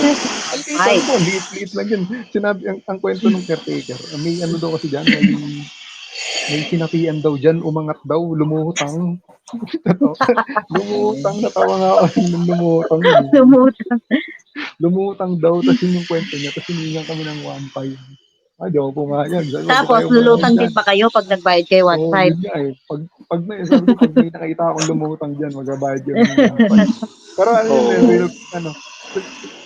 Sabi ko, liit-liit lang yun. Sinabi, ang kwento ng caretaker, may daw kasi dyan, may sinapian daw dyan, umangat daw, lumutang. Lumutang, natawa nga ako ng lumutang. Lumutang daw, tapos yun yung kwento niya, tapos hiningan kami ng 1.5. Ay, di ako pumayag. Tapos, lulutang din pa kayo pag nagbayad kayo 1.5. Yun nga eh. Sabi ko, pag may nakita akong lumutang dyan, magbabayad yun ng 1.5. Pero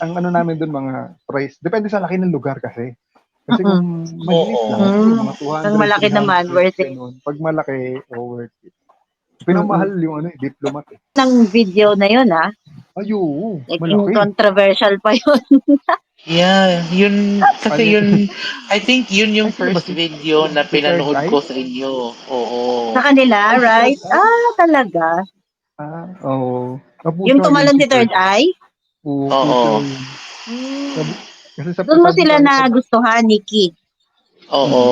ang namin dun mga price, depende sa laki ng lugar kasi. Kasi kung maliit Oo. lang, siguro mga Ang 200, malaki naman, 300, worth it. ganun. Pag malaki, worth it. Pinamahal yung diplomat eh. Ng video na yun, Ay, oo, naging malaki. controversial pa yun. Yeah, yun, kasi Ano- yun, I think yun yung Ay, sino ba first video na si Third pinanood Eye? ko sa inyo. Oo. Sa kanila, Ay, si Third right? Eye? Talaga. Oo. Yung Kapuso yun tumalon si si Third Third Eye. Eye? Oo, puso Oo. yun. Hmm. Sabi, kasi Doon mo sabi sila sa akin, pag, nagustuhan, Nikki, Oo.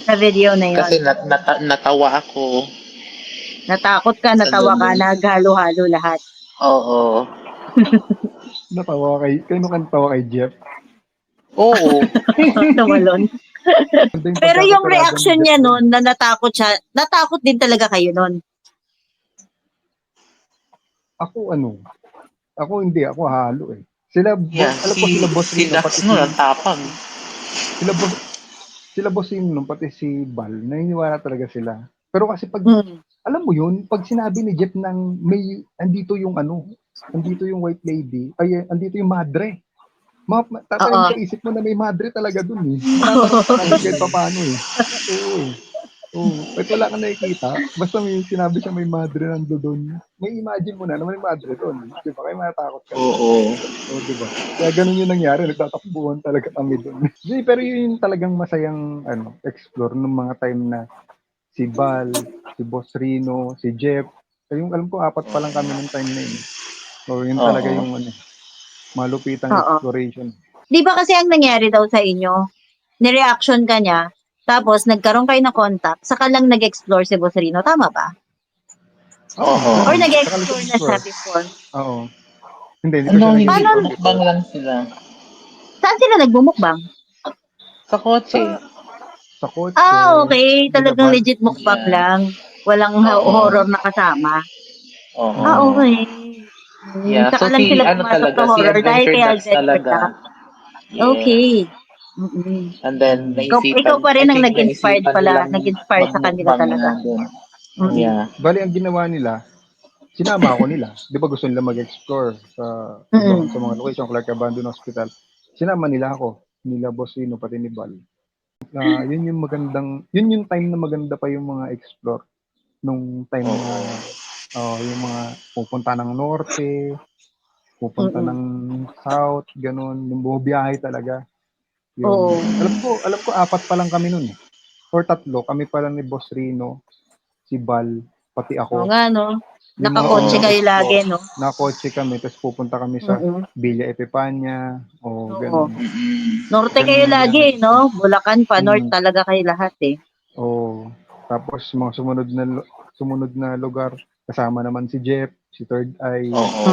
sa video na Kasi yon. natawa ako Natakot ka, sa natawa ka, ganun. naghalo-halo lahat. Oo. natawa kay natawa kay Jeff. Oo. Tumalon. Ganda yung Pero yung pagkakaparada ni reaction Jeff niya doon. noon na natakot siya, natakot din talaga kayo noon. Ako hindi, ako halo eh. Yeah, Alam ko sila Boss si Rino, pati Dax no, ang tapang. sila Boss, sila Boss Rino, pati si Bal, naniniwala talaga sila. Pero kasi pag, Hmm. alam mo yun, pag sinabi ni Jeff ng andito yung andito yung white lady, andito yung madre. Tatanim Oo. sa isip mo na may madre talaga dun eh. Matatanong ka agad kahit paano eh. Oo eh. Oo. Kahit wala kang nakikita, basta may sinabi siya may madre nando doon, may imagine mo na may madre doon. Di ba? Kaya matatakot ka na. Oo. Oo, di ba? Kaya ganun yung nangyari. Nagtatakbuhan talaga kami doon. Pero yun yung talagang masayang explore nung mga time na si Bal, si Boss Rino, si Jeff. Yung alam ko, 4 pa lang kami nung time na yun. So, yun talaga Oo. yung malupitang Oo. exploration. Di ba kasi ang nangyari daw sa inyo, nireaction ka niya, tapos nagkaroon kayo ng contact, saka lang nag-explore si Boss Rino, tama ba? Oo. Or Ganun. Saka nag-explore na siya nag-explore. before? Oo. Hindi pa Ano, siya hindi, nag-explore mukbang before. lang sila. Saan sila nagbumukbang? Sa kotse. Sa kotse, Okay. Talagang nilabas. legit mukbang Yeah. lang. Walang Oo. horror na kasama. Oo. Okay. Yeah, Saka so lang si sila ano pumasok sa talaga, si horror dahil Adventure kay Ducks Adventure talaga. Duck. Yes. Okay. Mm-mm. And then Ikaw pa I rin ang think nag-inspired naisipan pala. nilang Nag-inspire sa kanila magmukbang nga talaga. din. Mm-mm. Yeah. Bali, ang ginawa nila, sinama ako nila. Di ba gusto nila mag-explore sa Mm-mm. sa mga location, Clark Abandoned Hospital. Sinama nila ako, nila Boss Rino, pati ni Bal. Yun yung time na maganda pa yung mga explore. Nung time na, yung mga pupunta ng norte, pupunta Mm-mm. ng south, ganun, yung bumibiyahe talaga. Yun. Oo. Alam ko 4 pa lang kami nun eh. Or 3, kami pa lang ni Boss Rino, si Bal, pati Oo ako. nga, no? Yung mga Nakakotse unang kayo explore, lagi, no? nakotse kami, tapos pupunta kami sa Mm-mm. Villa Epipania, o Oo. ganun. Norte Ganun kayo yung lagi, biyahe. no? Bulacan pa, north Mm. talaga kayo lahat, eh. O, tapos mga sumunod na lugar, kasama naman si Jeff, si Third Eye, Oo.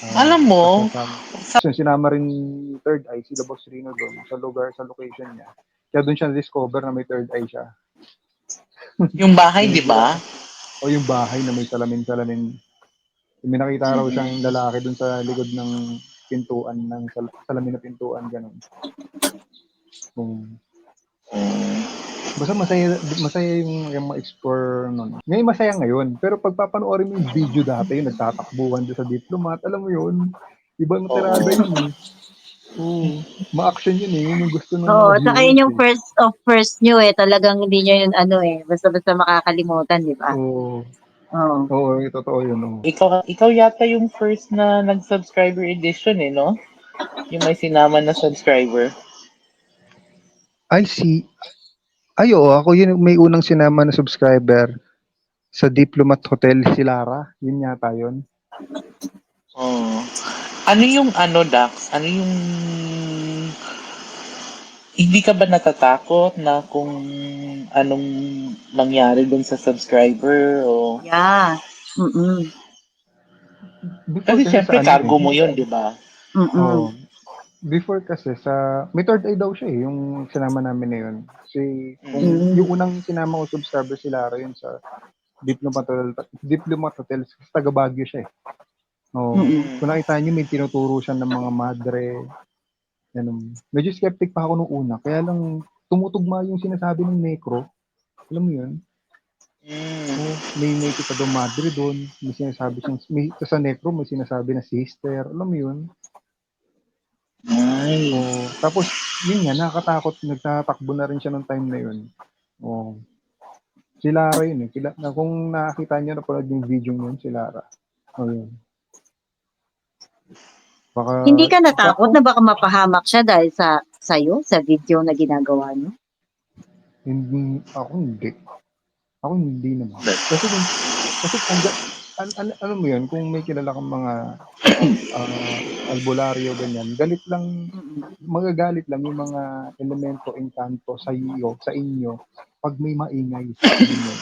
Mm. Alam mo, kasama. So, sinama rin ni Third Eye, sila Boss Rino doon, sa location niya. Kaya doon siya discover na may Third Eye siya. yung bahay, di ba? O yung bahay na may salamin-salamin. May nakita raw siyang lalaki doon sa likod ng pintuan, ng salamin na pintuan, ganun. Basta masaya yung ma-explore nun. Ngayon masaya ngayon, pero pag papanoorin mo yung video dati, yung nagtatakbuhan doon sa diplomat, alam mo yun, ibang tirada yun eh. Oo, ma-action yun eh, yun yung gusto ng mga Oo, saka viewers yun yung eh. first nyo, eh. Talagang hindi nyo yun, basta-basta makakalimutan, di ba? Oo, Oo. oo, totoo yun. Oo. Ikaw yata yung first na nag-subscriber edition eh, no? Yung may sinama na subscriber. I see. Ay, oo, ako yun may unang sinama na subscriber sa Diplomat Hotel, si Lara. Yun yata yun. Oh. Ano yung Dax? Ano yung hindi ka ba natatakot na kung anong nangyari dun sa subscriber o Yeah. Mm-mm. Before kasi kasi syempre sa cargo mo yun, di ba? Mm-mm. oh, before kasi may third eye daw siya eh, yung sinama namin na yun. Kung Mm. yung unang sinama ko subscriber si Lara yun sa Diplomat Hotel, sa taga Baguio siya eh. Oh, Mm-mm. kung nakita niyo may tinuturo siya ng mga madre, ganun. Medyo skeptic pa ako nung una, kaya lang tumutugma yung sinasabi ng necro. Alam mo yun? Oh, may nakikita daw madre doon, may sinasabi siyang, sa necro may sinasabi na sister, alam mo yun? Ay. Oh, tapos yun nga nakakatakot, nagtatakbo na rin siya ng time na yun. Oh, si Lara yun eh. Kung nakakita niyo na pala yung video yun, si Lara. Oh, yun. Baka Hindi ka natakot ako, na baka mapahamak siya dahil sa'yo, sa video na ginagawa niyo? hindi. Ako hindi naman. Kasi ano mo yun, kung may kilala kang mga albularyo, ganyan, magagalit lang yung mga elemento, engkanto sa inyo, pag may maingay. Ganyan.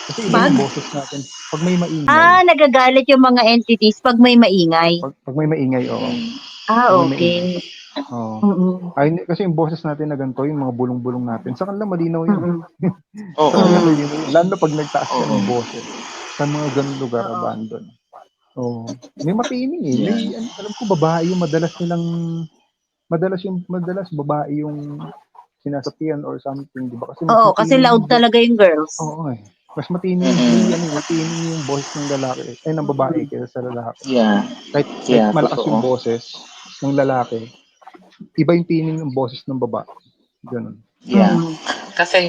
Kasi iba yung boses natin. Pag may maingay, Nagagalit yung mga entities pag may maingay. pag may maingay, oo. Pag may Okay. maingay. Oo. Mm-mm. Kasi yung boses natin na ganito, yung mga bulong-bulong natin, sa kanila malinaw yun. Mm-mm. Oo. Sa kanila malinaw yun. Lalo na pag nagtaas ka Oo. ng boses sa mga ganung lugar, Oo. abandon. Oh, may matining eh. Yeah. Alam ko babae yung madalas babae yung sinasapian or something, di ba? Kasi mas Oo, kasi matining loud talaga yung girls. Oo eh. Mas matining matining yung boses ng lalaki ng babae kaysa sa lalaki. Yeah. Kahit Yeah, malakas yung totoo. boses ng lalaki, iba yung tining ng boses ng babae. Ganun. Yeah. Mm. Kasi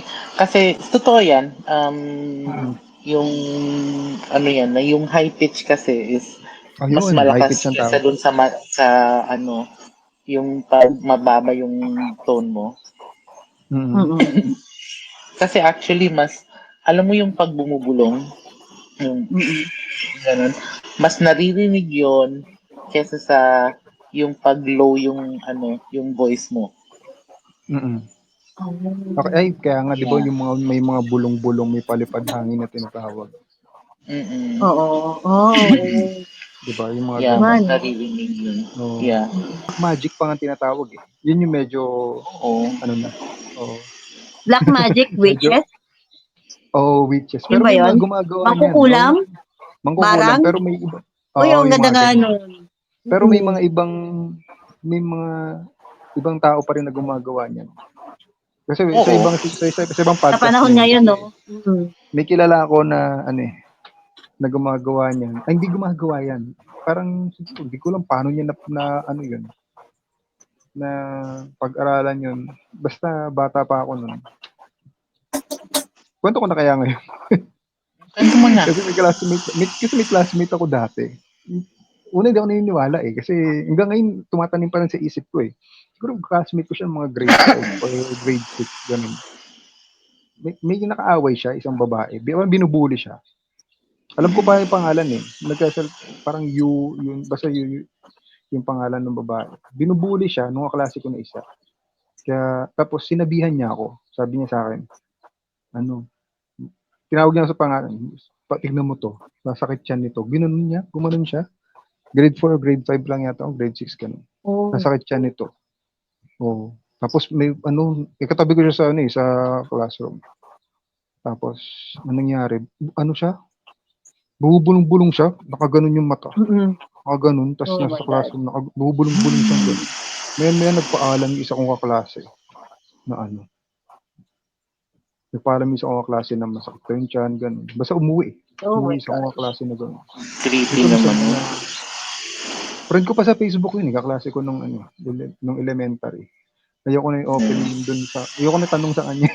totoo 'yan. Mm. Yung ano 'yan, na yung high pitch kasi is mas Ayun, high pitch malakas ang kaysa tawag. dun sa ano, yung pag mababa yung tone mo. Mm. Mm-mm. Kasi actually mas alam mo yung pag bumubulong, yung Mm-mm. ganun, mas naririnig yon kaysa sa yung pag low yung yung voice mo. Mm. Okay, ay kaya nga 'di ba Yeah. yung may mga bulong-bulong, may palipad hangin na tinatawag. Oo. Oh. 'Di ba? Yung mga Yeah, ganun. mas Man. naririnig yun. Oh, Yeah. black magic pa nga tinatawag eh. Yun yung medyo Oo. ano na. Oh, Black magic medyo witches? witches. Yun Pero ba may mga yun? gumagawa niyan. Mangkukulam? Mangkukulam Barang? pero may iba. Uy, Oo, ang yung ganda mga nga ganyan. nun. Pero Mm. may mga ibang tao pa rin na gumagawa niyan. Kasi Oo. sa ibang Sa podcast panahon na yun ngayon, kasi no? Mm. may kilala ako na na gumagawa niyan. Ay, hindi gumagawa yan. Parang siguro, hindi ko lang paano niya yun, na pag-aralan yun. Basta bata pa ako nun. Kwento ko na kaya ngayon. Kwento mo na. Kasi may classmate ako dati. Una hindi ako naniniwala eh. Kasi hanggang ngayon, tumatanim pa rin sa isip ko eh. Siguro classmate ko siya mga grade 5 or grade 6, ganun. May nakaaway siya, isang babae. Binubuli siya. Alam ko pa yung pangalan eh. Parang basta yung pangalan ng babae. Binubuli siya nung kaklase ko na isa. Kaya, tapos sinabihan niya ako. Sabi niya sa akin, tinawag niya sa pangalan, tignan mo to, nasakit siya nito. Gumanon siya. Grade 4 o grade 5 lang yata, o grade 6 ganun. Oh. Nasakit siya nito. Oh. Tapos may ikatabi ko siya sa classroom. Tapos anong nangyari? Siya? Bubulong-bulong siya, nakaganon yung mata. Mm-mm. Nakaganon, tapos Oh my nasa God. classroom, bubulong-bulong siya ganun. Maya nagpaalam yung isa kong kaklase na nagpaalam yung isa kong kaklase na masakit ko yung tiyan, ganun. Basta umuwi. Oh my Umuwi isa kong gosh. kaklase na ganun. Creepy Ito naman sabi yun. na, friend ko pa sa Facebook yun, kaklase ko nung elementary. Ayoko na tanong sa kanya.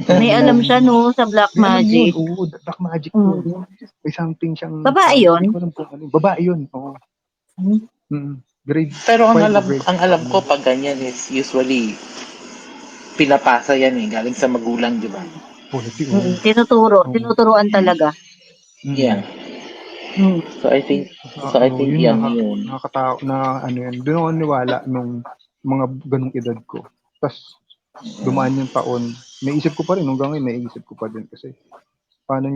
May alam siya, no, sa black May alam yun, magic. oo, black magic yun. Mm. May something siyang, Babae hindi yun? ko alam kung ano. Babae yun, oo. Grade Pero 5 o grade 6 alam ako ko nun. pag ganyan is usually pinapasa yan galing sa magulang, di ba? Oo. Tinuturuan talaga. Yeah. Mm. So I think Yun yan yun. nakakatakot na yun. Doon ako niwala nung mga ganung edad ko. Tapos dumaan yung taon, naisip ko pa rin hanggang ngayon, naisip ko pa din kasi paano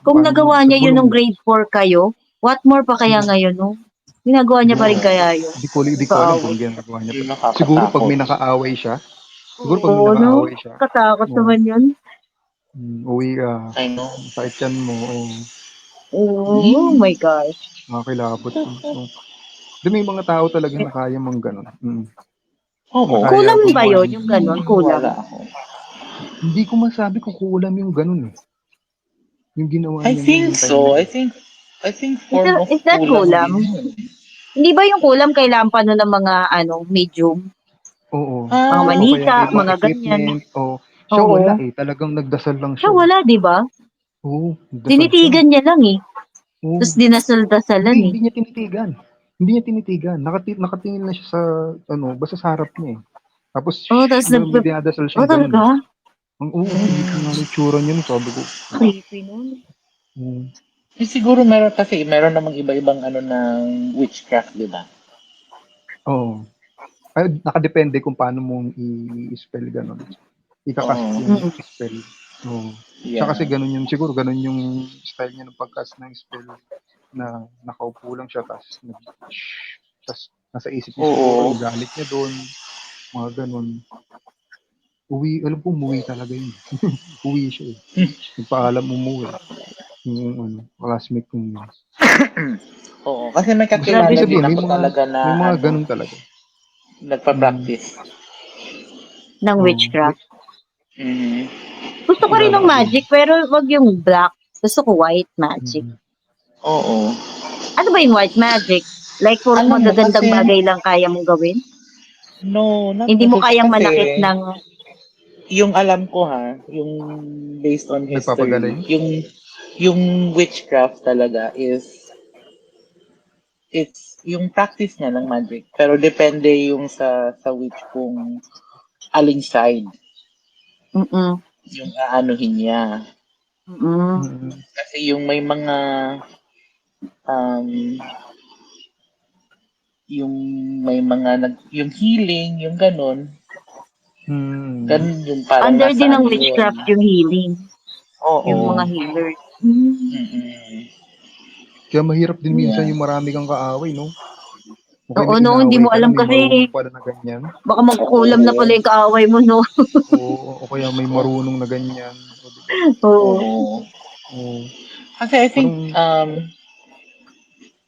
Kung nagawa sa niya yun nung bulong grade 4 kayo, what more pa kaya ngayon, no? Ginagawa niya pa rin kaya yun. Di ko alam kung ginagawa niya pa. Siguro pag Nakakatakot. may nakaaway siya, Oo, no? Katakot naman yun. uwi ka, I know. sakit yan mo, Oh my gosh. makakilabot yun. May mga tao talaga na kaya mang ganun. Oo. Na kaya Kulam ba gumawa yun, yung ganun? Kulam? Wala ako. Hindi ko masabi kung kulam yung ganun eh. Yung ginawa I niya think nung time na so. yun. I think form of Is that kulang din kulam? yun. Hindi ba yung kulam kailangan pa nun ng mga medium? Oo. Mga Ah, O kaya manika, may mga mga ganyan. equipment. Siya Oo. wala eh. Talagang nagdasal lang Siya siya. wala, di ba? Oo, nagdasal siya. Tinitigan niya lang eh. Oo. Tapos dinasal-dasalan Hindi eh. niya tinitigan. Hindi niya tinitigan. Nakatingin na siya sa, basta sa harap niya eh. Tapos, Tapos may dinadasal siyang ganun talaga? eh. Creepy nga na itsura niya nun, sabi ko. Creepy nun. Mm. siguro meron namang iba-ibang ng witchcraft, di ba? Oo. Ay, nakadepende kung paano mo i-spell ganun. Ikakast Oo. yung Mm. spell. Oo. Siya Yeah. kasi ganun yung, siguro ganun yung style niya ng pagcast ng spell na nakaupo lang siya, tas nasa isip niya siguro Oo. yung galit niya doon, mga ganun. Alam ko umuwi talaga yun. Uwi siya eh. Nagpaalam umuwi. Yung classmate kong yun. Oo, kasi may Basta ibig kakilala din sabihin, ako talaga na may mga ganun talaga. Mm. nagpa-practice. Ng May witchcraft. Mhm. Gusto ko rin kilala ng ko din. magic, pero wag yung black. Gusto ko white magic. Mm. Oo. Ano ba yung white magic? Like, puro Alam mo magagandang kasi, bagay lang kaya mong gawin? no, not Hindi mo necessarily. kayang Kasi, manakit ng... yung alam ko yung based on history, Nagpapagaling? yung witchcraft talaga it's yung practice niya ng magic. Pero depende yung sa witch kung aling side Mm-mm. yung aanuhin niya. Mm-mm. Mm. Kasi yung may mga um, yung may mga yung healing, yung ganun, Mm. ganun yung parang Under nasa din ng ano yun. witchcraft yung healing. Yung Oo. mga healers. Mm. Mm-mm. Kaya mahirap din minsan Yeah. yung marami kang kaaway, no? O kaya Oo, may no, hindi inaway mo ka na, alam may kasi marunong pala na ganyan. baka magkukulam na pala Oo. yung kaaway mo, no? O kaya may Oo. marunong na ganyan. O, diba? Oo. Oo. O, Kasi parang,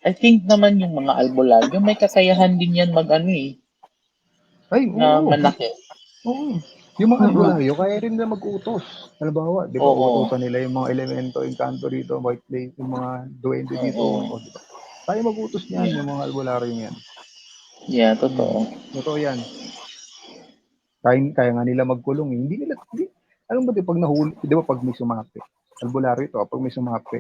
I think naman yung mga albularyo may kakayahan din yan ay, na oo. manakit. Oo. Yung mga Mm-mm. albularyo, kaya rin nila mag-utos. Halimbawa, di ba, Oo. uutosan nila yung mga elemento, encanto rito, white flame, yung mga duwende dito, Oo. o di ba? Kaya mag-utos niyan, Yeah. yung mga albularyo yan. Yeah, Hmm. totoo. Totoo yan. Kaya nga nila magkulong eh. Alam mo di, pag nahuli, di ba, pag may sumapi, albularyo ito, pag may sumapi,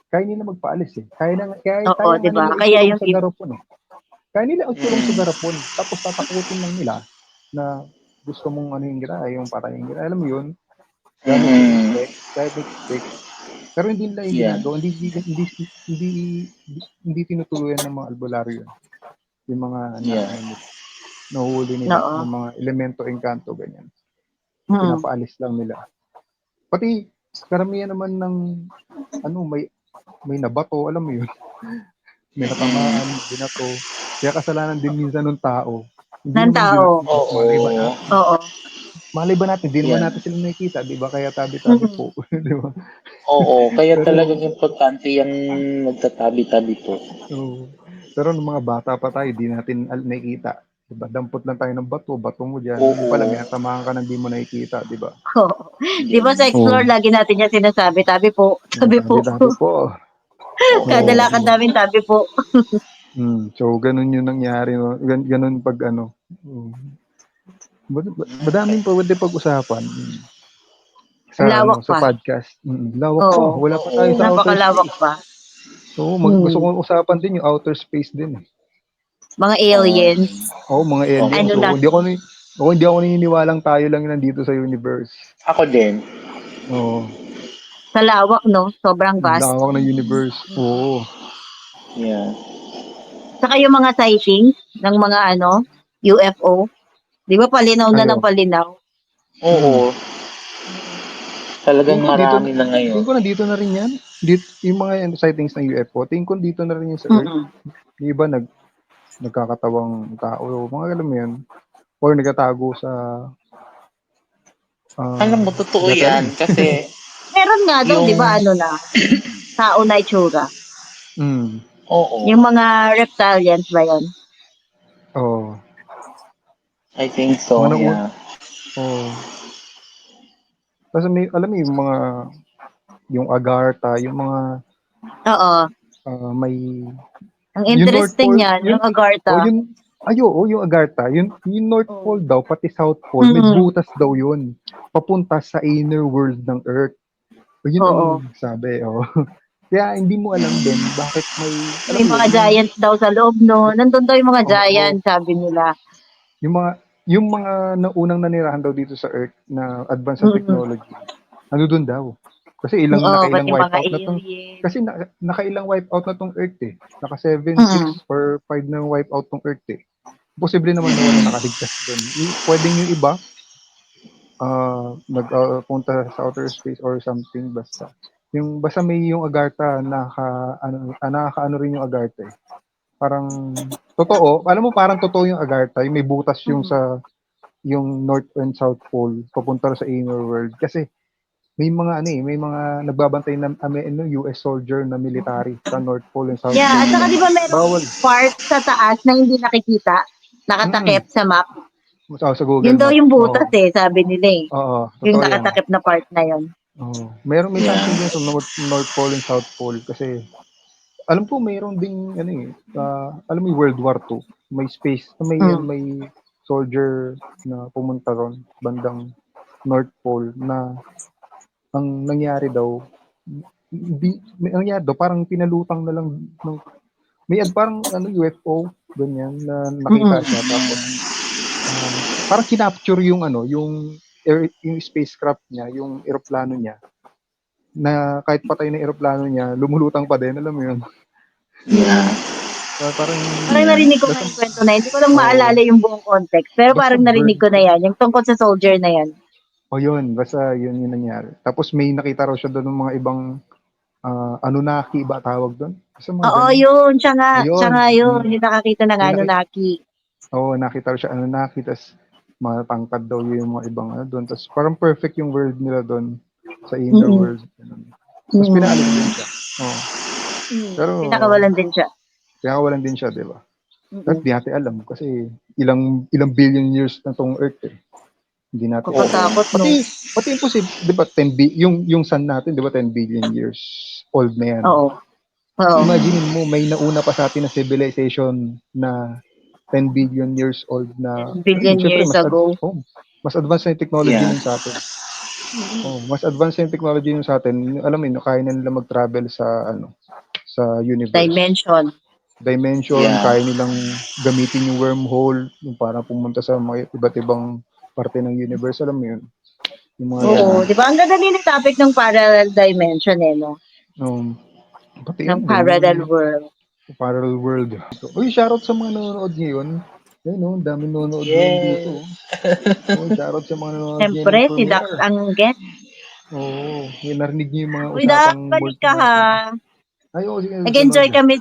kaya nila magpaalis eh. Oo, Kaya di nga ba? nila Kaya ikulong yung sa garapon eh. Kaya nila ikulong sa Mm. garapon, tapos tatakutin lang nila na gusto mong ano yung gira, yung patayin gira. Alam mo yun, gamit yung Mm. stick, kahit may stick. Pero hindi nila yung Yeah. ginagawa, hindi, hindi tinutuluyan ng mga albularyo yun. Yung mga Yeah. nahuli nila, Oo. ng mga elemento, engkanto, ganyan. Mm. Pinapaalis lang nila. Pati, karamihan naman ng, may nabato, alam mo yun, may Mm. natamaan, binato. Kaya kasalanan din minsan ng tao. Hindi Ng naman din, tao. Oo. Oo. Hindi naman Yeah. natin sila nakikita, di ba? Kaya tabi-tabi Mm. po, di ba? Oo. Kaya Pero, talagang importante yung nagtatabi-tabi po. oo. Pero nung mga bata pa tayo, di natin nakikita. Diba? Dampot lang tayo ng bato mo dyan. Yung pala, Oo. may natamaan ka na di mo nakikita, di ba? Oo. Di ba sa Yan. Explore, lagi natin yan sinasabi, tabi po, tabi po. Tabi-tabi po. Kada Oo. lakad namin, tabi po. So, ganun yung nangyari. No? Ganun pag ano. Madaming pa pwede pag-usapan. Ang lawak Sa pa. podcast. Lawak pa. Oo. Wala pa tayo Oo. sa outer Napakalawak space. pa. Oo, gusto Hmm. kong usapan din yung outer space din eh. Mga Oo. aliens. Oo, mga aliens. Ano Oo. na. Hindi ako naniniwalang tayo lang nandito sa universe. Ako din. Oo. Sa lawak, no? Sobrang vast. Lawak ng universe. Oo. Yeah. Saka yung mga sightings ng mga UFO. Di ba palinaw na ng Ayo. palinaw? Hmm. Oo. Talagang marami na Tingin ngayon. ko nandito na rin yan. Yung mga sightings ng UFO, tingin ko dito na rin yan sa Earth. Mm-mm. Yung iba nagkakatawang tao, mga alam mo yun. Or nagtatago sa Alam mo, totoo di natin alam yan. eh. Kasi Meron nga daw, di yung, ba, tao na itsura. Mm. oo, Yung mga reptilians ba yun? Oh. I think Mga so, naun yeah. oh. Kasi alam mo yung Agartha, yung mga Oo. may Ang Yung North interesting Pole, niyan, yun, yung Agartha. yung Agartha, yung North Oh. Pole daw, pati South Pole, may Mm. butas daw yun. Papunta sa inner world ng Earth. O yun ang Oo. sabi, oh. Kaya hindi mo alam din bakit may, alam May mo mga yun, giants daw sa loob, no? Nandun daw yung mga oo, giants, sabi nila. yung mga unang nanirahan daw dito sa Earth na advanced Mm. technology, ano dun daw. Kasi Oo, nakailang pati mga wipeout na tong, aliens. kasi nakailang wipeout na tong Earth eh. Naka 7, Mm. 6, or 5 na wipeout tong Earth eh. Posible naman na wala nakaligtas doon. Pwedeng yung iba, nagpunta sa outer space or something, basta. Basta may yung Agartha, nakakaano rin yung Agartha eh. Parang, totoo, alam mo parang totoo yung Agartha, yung may butas yung Mm. yung North and South Pole, papunta sa inner world. Kasi, may mga nagbabantay na US soldier na military sa North Pole and South Yeah, Pole at saka nila. di ba merong Bawal. part sa taas na hindi nakikita? Mm. Nakatakip sa map. Sa Google Yun daw Map. yung Oo. butas sabi nila eh. Oo, Yung totoo yan. nakatakip na part na yun. Oo. May Yeah. something din sa North Pole and South Pole kasi alam ko mayroon ding alam mo yung World War II, may space, Mm. may soldier na pumunta ron bandang North Pole na ang nangyari daw parang pinalutang na lang ng parang UFO ganyan na nakita Mm. siya tapos parang kinapture yung yung spacecraft niya, yung eroplano niya na kahit patay na eroplano niya, lumulutang pa din, alam mo yun? Yeah. Parang, Parang narinig ko nga yung kwento na yun. Hindi ko lang maalala oh, yung buong context. Pero basta parang narinig ko na yan. Yung tungkol sa soldier na yan. yun, basta yun yung nangyari. Tapos may nakita raw siya doon ng mga ibang, Anunnaki ba tawag doon? Basta mga Oo, ganun. yun. Siya nga. Siya Ayun, nga yun. Yung nakakita ng Anunnaki. nakita raw siya Anunnaki, tapos matangkad daw yung mga ibang doon. Tapos parang perfect yung world nila doon sa inner Mm-mm. world. Ganun. Tapos pinaalis din siya. Oh. Pero, Pinakawalan din siya. pinakawalan din siya, di ba? At Mm-mm. di natin alam kasi ilang billion years na tong Earth eh. Hindi natin alam. Kakatakot, no? Pati imposible, 'di ba, yung sun natin, 'di ba, 10 billion years old na 'yan. Oo. Oo. Imagine mo may nauna pa sa atin na civilization na 10 billion years old na 10 billion syempre years ago. mas advanced na yung technology Yeah. nun sa atin. Mas advanced na yung technology nun sa atin. Alam mo yun, kaya na nila mag-travel sa universe. Dimension, Yeah. kaya nilang gamitin yung wormhole, yung para pumunta sa mga iba't ibang parte ng universe, alam mo yun? Yung mga Oo, ganun. di ba? Ang ganda din yung topic ng parallel dimension no? Pati Ng ano din, parallel yung world. parallel world. Uy, shoutout sa mga nanonood ngayon. Ayun, dami nanonood ngayon dito. Shoutout sa mga nanonood ngayon Siyempre, ng si Dax Premiere. ang guest. Yung narinig niyo yung mga Uy, Dax, usapang balik ka multi ha. natin. Ay, sige, Nag-enjoy susunod. kami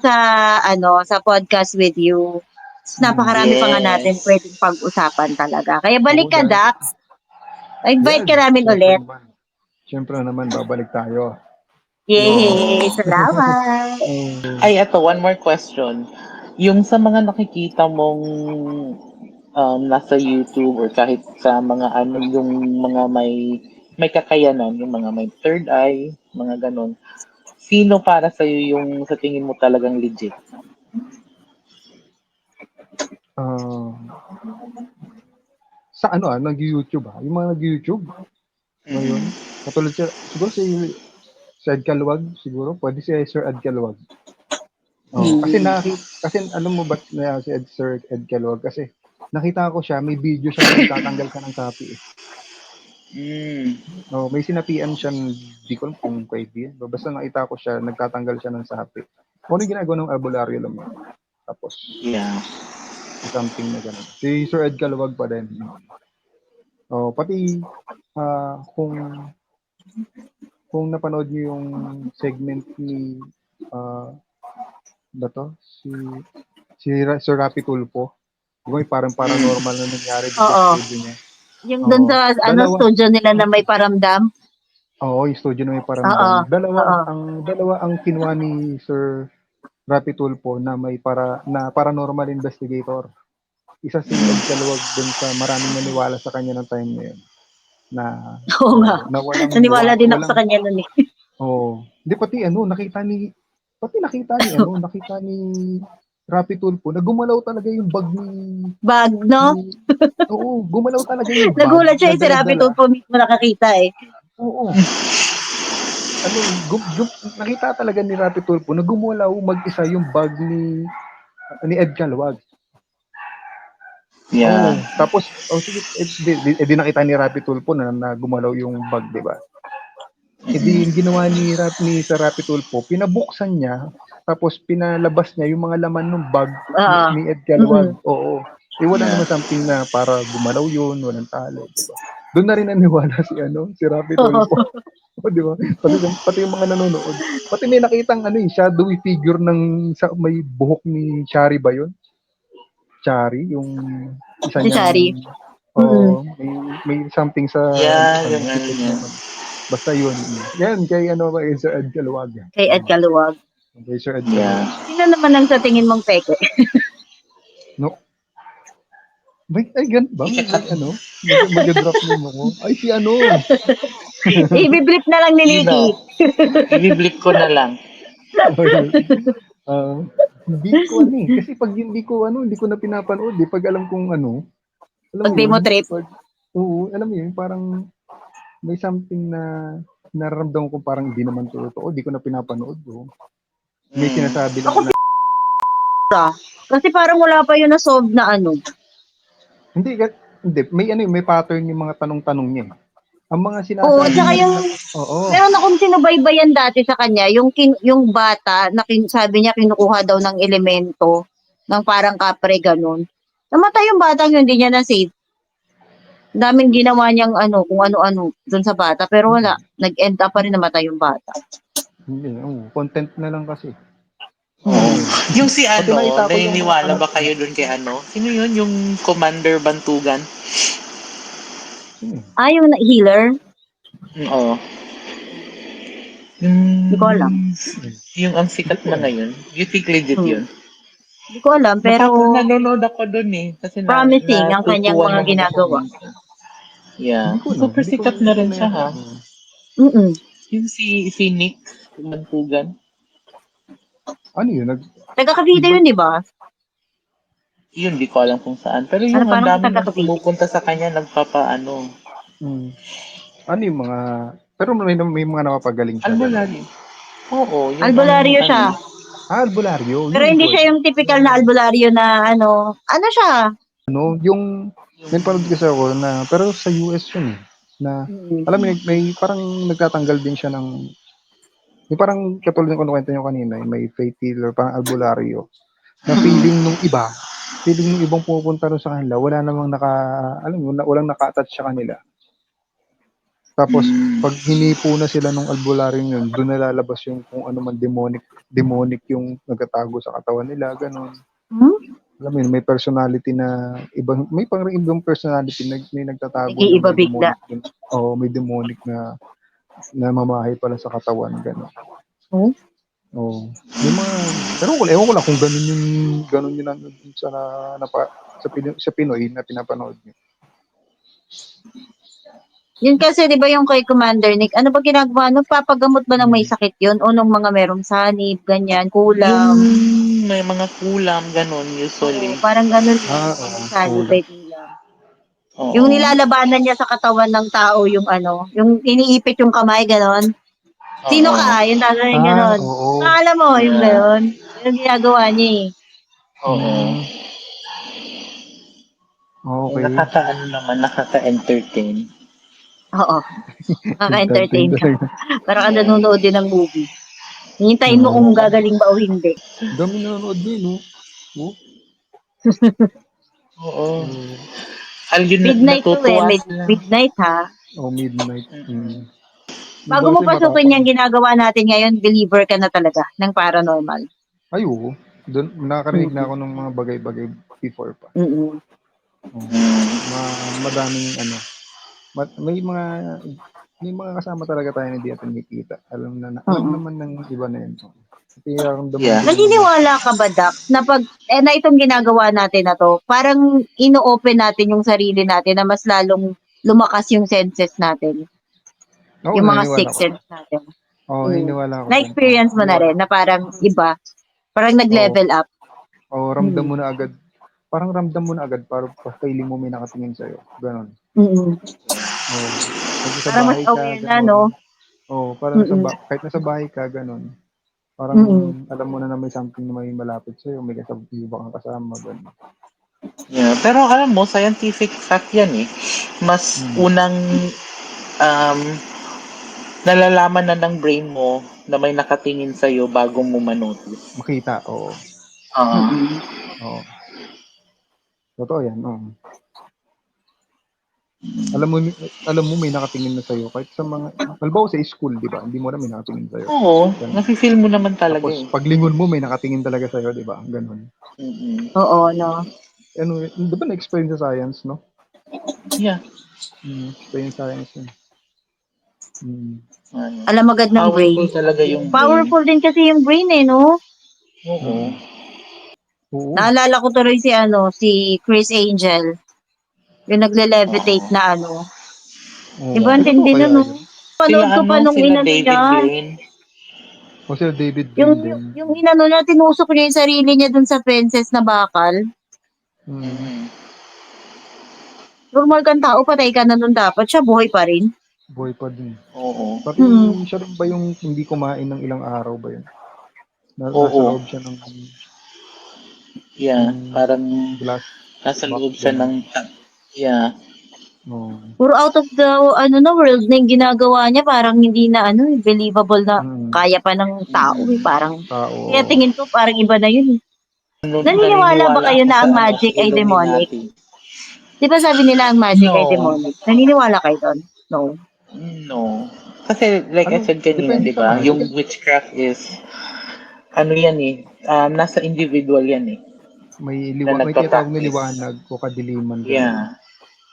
sa podcast with you. Napakarami pa nga natin Yes. pwedeng pag-usapan talaga. Kaya balik ka, Dahil, Dax. Invite ka namin syempre ulit. naman. Syempre naman, babalik tayo. Yay! Oo. Salamat! Ay, eto, one more question. Yung sa mga nakikita mong nasa YouTube or kahit sa mga yung mga may kakayanan, yung mga may third eye, mga ganon. Sino para sa yung sa tingin mo talagang legit? Sa nag-YouTube yung mga nag-YouTube ngayon. Katulad siguro si Ed Calwag, siguro. Pwede si Sir Ed Calwag. Kasi alam mo ba na si Sir Ed Calwag? Kasi nakita ko siya, may video siya na nagtatanggal siya ng sapi eh. May sinapian siya, di ko alam kung kaibigan. Basta nakita ko siya, nagtatanggal siya ng sapi. Ano yung ginagawa ng albularyo lang yun? Tapos, something na gano'n. Si Sir Ed Calwag pa din. Pati, kung napanood niyo yung segment ni, si Sir Rapi Tulfo, yung parang paranormal na nangyari dito sa studio niya. Yung doon sa studio nila na may paramdam. Oo, yung studio na may paramdam. Dalawa ang kinuha ni Sir Rapi Tulfo na na paranormal investigator. Isa si Ed Calwag dun sa maraming naniwala sa kanya ng time na yun. Oo nga. Naniwala din ako sa kanya nun eh. Hindi, nakita ni Rapi Tulfo, na gumalaw talaga yung bag Bag, no? oo, gumalaw talaga yung bag Nagulat siya na yung si Rapi dala-dala. Tulfo mismo nakakita eh. Oo. Nakita talaga ni Rapi Tulfo na gumalaw mag-isa yung bag ni Ed Calwag. Oo. Yeah. Tapos, sige, di nakita ni Rapi Tulfo na gumalaw yung bag, di ba? Yung ginawa ni Sir Rapi Tulfo, pinabuksan niya, tapos pinalabas niya yung mga laman ng bag ni Ed Calwag. Oo. Wala naman something na para gumalaw yun, walang tali, di ba? Doon na rin naniwala si Rapi Tulfo. O, di ba? Pati yung mga nanonood. Pati may nakitang shadowy figure may buhok ni Chari ba yun? Chari, yung isa Si Shari. Oo, may something sa Yeah, yung likod niya. Basta yun. Yan, kay Sir Ed Calwag. Kay Ed Calwag. Kay Sir Ed Yeah. Calwag. Sino naman ang sa tingin mong peke? No? Ay, ganun ba? Mag-drop name ako. Ay, si Ibiblip na lang ni Nikki. I-blip ko na lang. Hindi ko kasi pag hindi ko na pinapanood pag alam kong alam Pag mo di mo yun, trip. oo, alam mo yun, parang may something na nararamdaman ko parang hindi naman totoo, di ko na pinapanood may sinasabi lang na Kasi parang wala pa yun na-solve na hindi, may pattern yung mga tanong-tanong niya ang mga Oo, sinasabi tsaka niya yung meron akong sinubaybayan dati sa kanya, yung bata na sabi niya kinukuha daw ng elemento ng parang kapre ganun. Namatay yung batang yun, hindi niya na-save. Daming ginawa niyang kung ano-ano dun sa bata, pero wala. Nag-end up pa rin namatay yung bata. hindi, content na lang kasi. Yung si nakita ko yung naniniwala ba kayo dun kay Sino yun? Yung Commander Bantugan? Yung healer? Oo. Hindi ko alam. Yung ang sikat na ngayon. You think legit yun? Hindi ko alam, pero Nanonood ako dun Kasi promising ang kanyang natutuwa mga naman ako ginagawa. minsan. Yeah. Hindi ko Super sikat na rin siya ha. Yung si Nick Bantugan. Ano yun? Taga-Cavite yun, di ba? Yun, di ko alam kung saan. Pero yung ang Parang daming taga-Cavite. pumupunta sa kanya, nagpapaano. Ano yung mga, pero may mga napapagaling siya. Albularyo. Oo. Yung Albularyo siya. Albularyo. Pero hindi siya yung typical na albularyo na ano siya? Yung panood kasi ako na, pero sa US yun na, alam mo, may parang nagtatanggal din siya ng, may parang katulad ng kwento nyo kanina, may faith healer, parang albularyo, na feeling ng ibang pupunta rin sa kanila, wala namang alam mo, walang naka-attach sa kanila. Tapos, pag hinipo na sila ng albularyo yun, doon nalalabas yung kung ano man demonic yung nagtatago sa katawan nila, ganun. Alam mo yun, may personality na may ibang personality na may nagtatago na Nag-iiba may bigla. demonic. May demonic na mamahay pala sa katawan, gano'n. May mga, pero ewan ko lang kung ganun yun sa Pinoy na pinapanood niyo. Yun kasi, di ba yung kay Commander Nick, ano ba ginagawa? Papagamot ba ng may sakit yun? O nung mga merong sanib, ganyan, kulam? May mga kulam, ganun, usually. Parang ganun may sanib, may kulam. Yung nilalabanan niya sa katawan ng tao, yung yung iniipit yung kamay, ganon. Sino ka? Yung tatawin ganon. Alam mo, yung ganon. Yung ginagawa niya Okay. Nakaka-entertain. Oo. Nakaka-entertain ka. Parang ka nanonood din ng movie. Hintayin mo kung gagaling ba o hindi. Dami nanonood din, Oo. Midnight to midnight ha. Midnight. Bago mo pasukin yung ginagawa natin ngayon, believer ka na talaga ng paranormal. Ay, oo. Doon, nakakarinig na ako ng mga bagay-bagay before pa. Madaming may mga kasama talaga tayo na hindi natin nakikita. Alam naman ng iba na yun. Naniniwala ka ba, Dax, na na itong ginagawa natin na to, parang ino-open natin yung sarili natin na mas lalong lumakas yung senses natin? Yung mga sixth sense natin. Naniniwala ako. Na-experience mo na rin na parang iba, parang nag-level up. O ramdam mo na agad, parang ramdam mo na agad para feeling mo may nakatingin sa'yo. Ganon. Mm. Oo. Pag nasa Parang mas bahay ka, aware na, no? ganon. Oo, parang Mm. kahit nasa bahay ka, ganon. Parang Mm. alam mo na may something na may malapit sa'yo, may iba kang kasama, ganon. Yeah. Pero alam mo, scientific fact yan eh. Mas unang um, nalalaman na ng brain mo na may nakatingin sa'yo bago mo manotice. Makita, oo. Ah, Mm. Oo. Totoo yan, oo. Alam mo may nakatingin na sa'yo kahit sa mga, halimbawa sa school, di ba? Hindi mo na may nakatingin sa'yo. oo, Ganon. nafe-feel mo naman talaga Tapos eh. paglingon mo may nakatingin talaga sa'yo, di ba? Ganon. Mm-mm. Oo, no? Ano, di ba na-experience sa science, no? Yeah. Experience science yun. Ano, Alam agad ng powerful brain. talaga yung brain. Powerful din kasi yung brain, eh, no? Oo. Oo. Naalala ko tuloy si Chris Angel. Yung nagle-levitate Oo. na Oo. Diba, ang Ay, totoo tindi kaya nun, no? yun? Sila Panood ko pa nung sila inano David niya. Blaine. O sila David Blaine din. Yung inano niya, tinusok niya yung sarili niya dun sa fences na bakal. Mm. Normal kang tao, patay ka na nun dapat. Siya, buhay pa rin. Buhay pa din. Oo. Pati siya rin ba yung hindi kumain ng ilang araw ba yun? Nasa Oo. loob siya ng Yeah, parang glass nasa box loob siya ganun. ng yeah. Oo. Puro out of the world na yung ginagawa niya. Parang hindi na believable na kaya pa ng tao. Parang, kaya Tao. tingin ko parang iba na yun. Naniniwala ba Naniniwala kayo ako na sa ang magic ay demonic? Illuminati. Di ba sabi nila ang magic ay No. demonic? Naniniwala kayo doon? No. No. Kasi like I said kanina, Depende di sa ba? magic. Yung witchcraft is yan eh. Nasa individual yan eh. May Na may tinatawag na nagpa-practice. liwanag o kadiliman ganun. Yeah.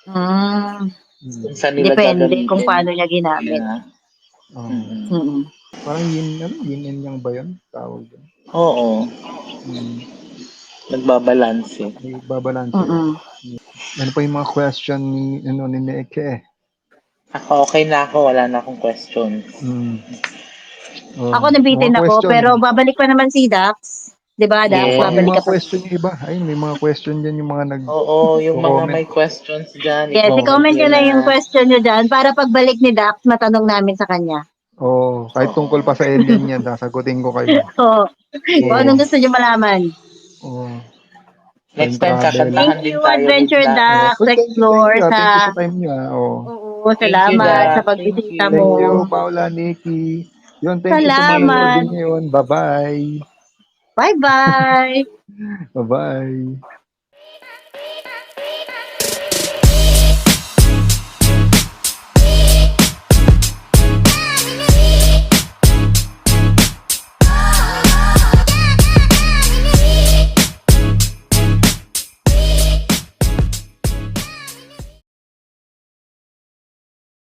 Mm, Kung saan nila depende kung gagamitin. paano niya ginamit. Yeah. Oo. Mm-mm. Mm. Parang yin and yang ba yun? Tawag yun. Oo. Nagbabalance eh. May babalanse. Mm. Ano pa yung mga question ni Neke? Ako, okay na ako. Wala na akong question. Ako Mga nabitin ako, question. pero babalik pa naman si Dax. 'Di ba, Dax? Yes. Yung Babalik ka mga pa. question yung iba. Ayun, may mga question dyan yung mga Oo, yung mga nag-comment. may questions dyan, Yes, i-comment i-comment nyo nyo na. lang yung question nyo dyan para pagbalik ni Dax, matanong namin sa kanya. Kahit Oo. tungkol pa sa alien yan, sasagutin ko kayo. Oo. Kung anong gusto nyo malaman. Next Time time, travel. kakantahan Thank din you, tayo ni Adventure Dax. Dax. Thank you, Explore Thank you sa... sa time nyo. Oo, Thank you, salamat sa Dax. Thank pagbisita you. Thank you, mo. Paula, Nikki. Yun, thank you sa mga nanood Salamat. din ngayon. Bye-bye. Bye-bye. Bye-bye.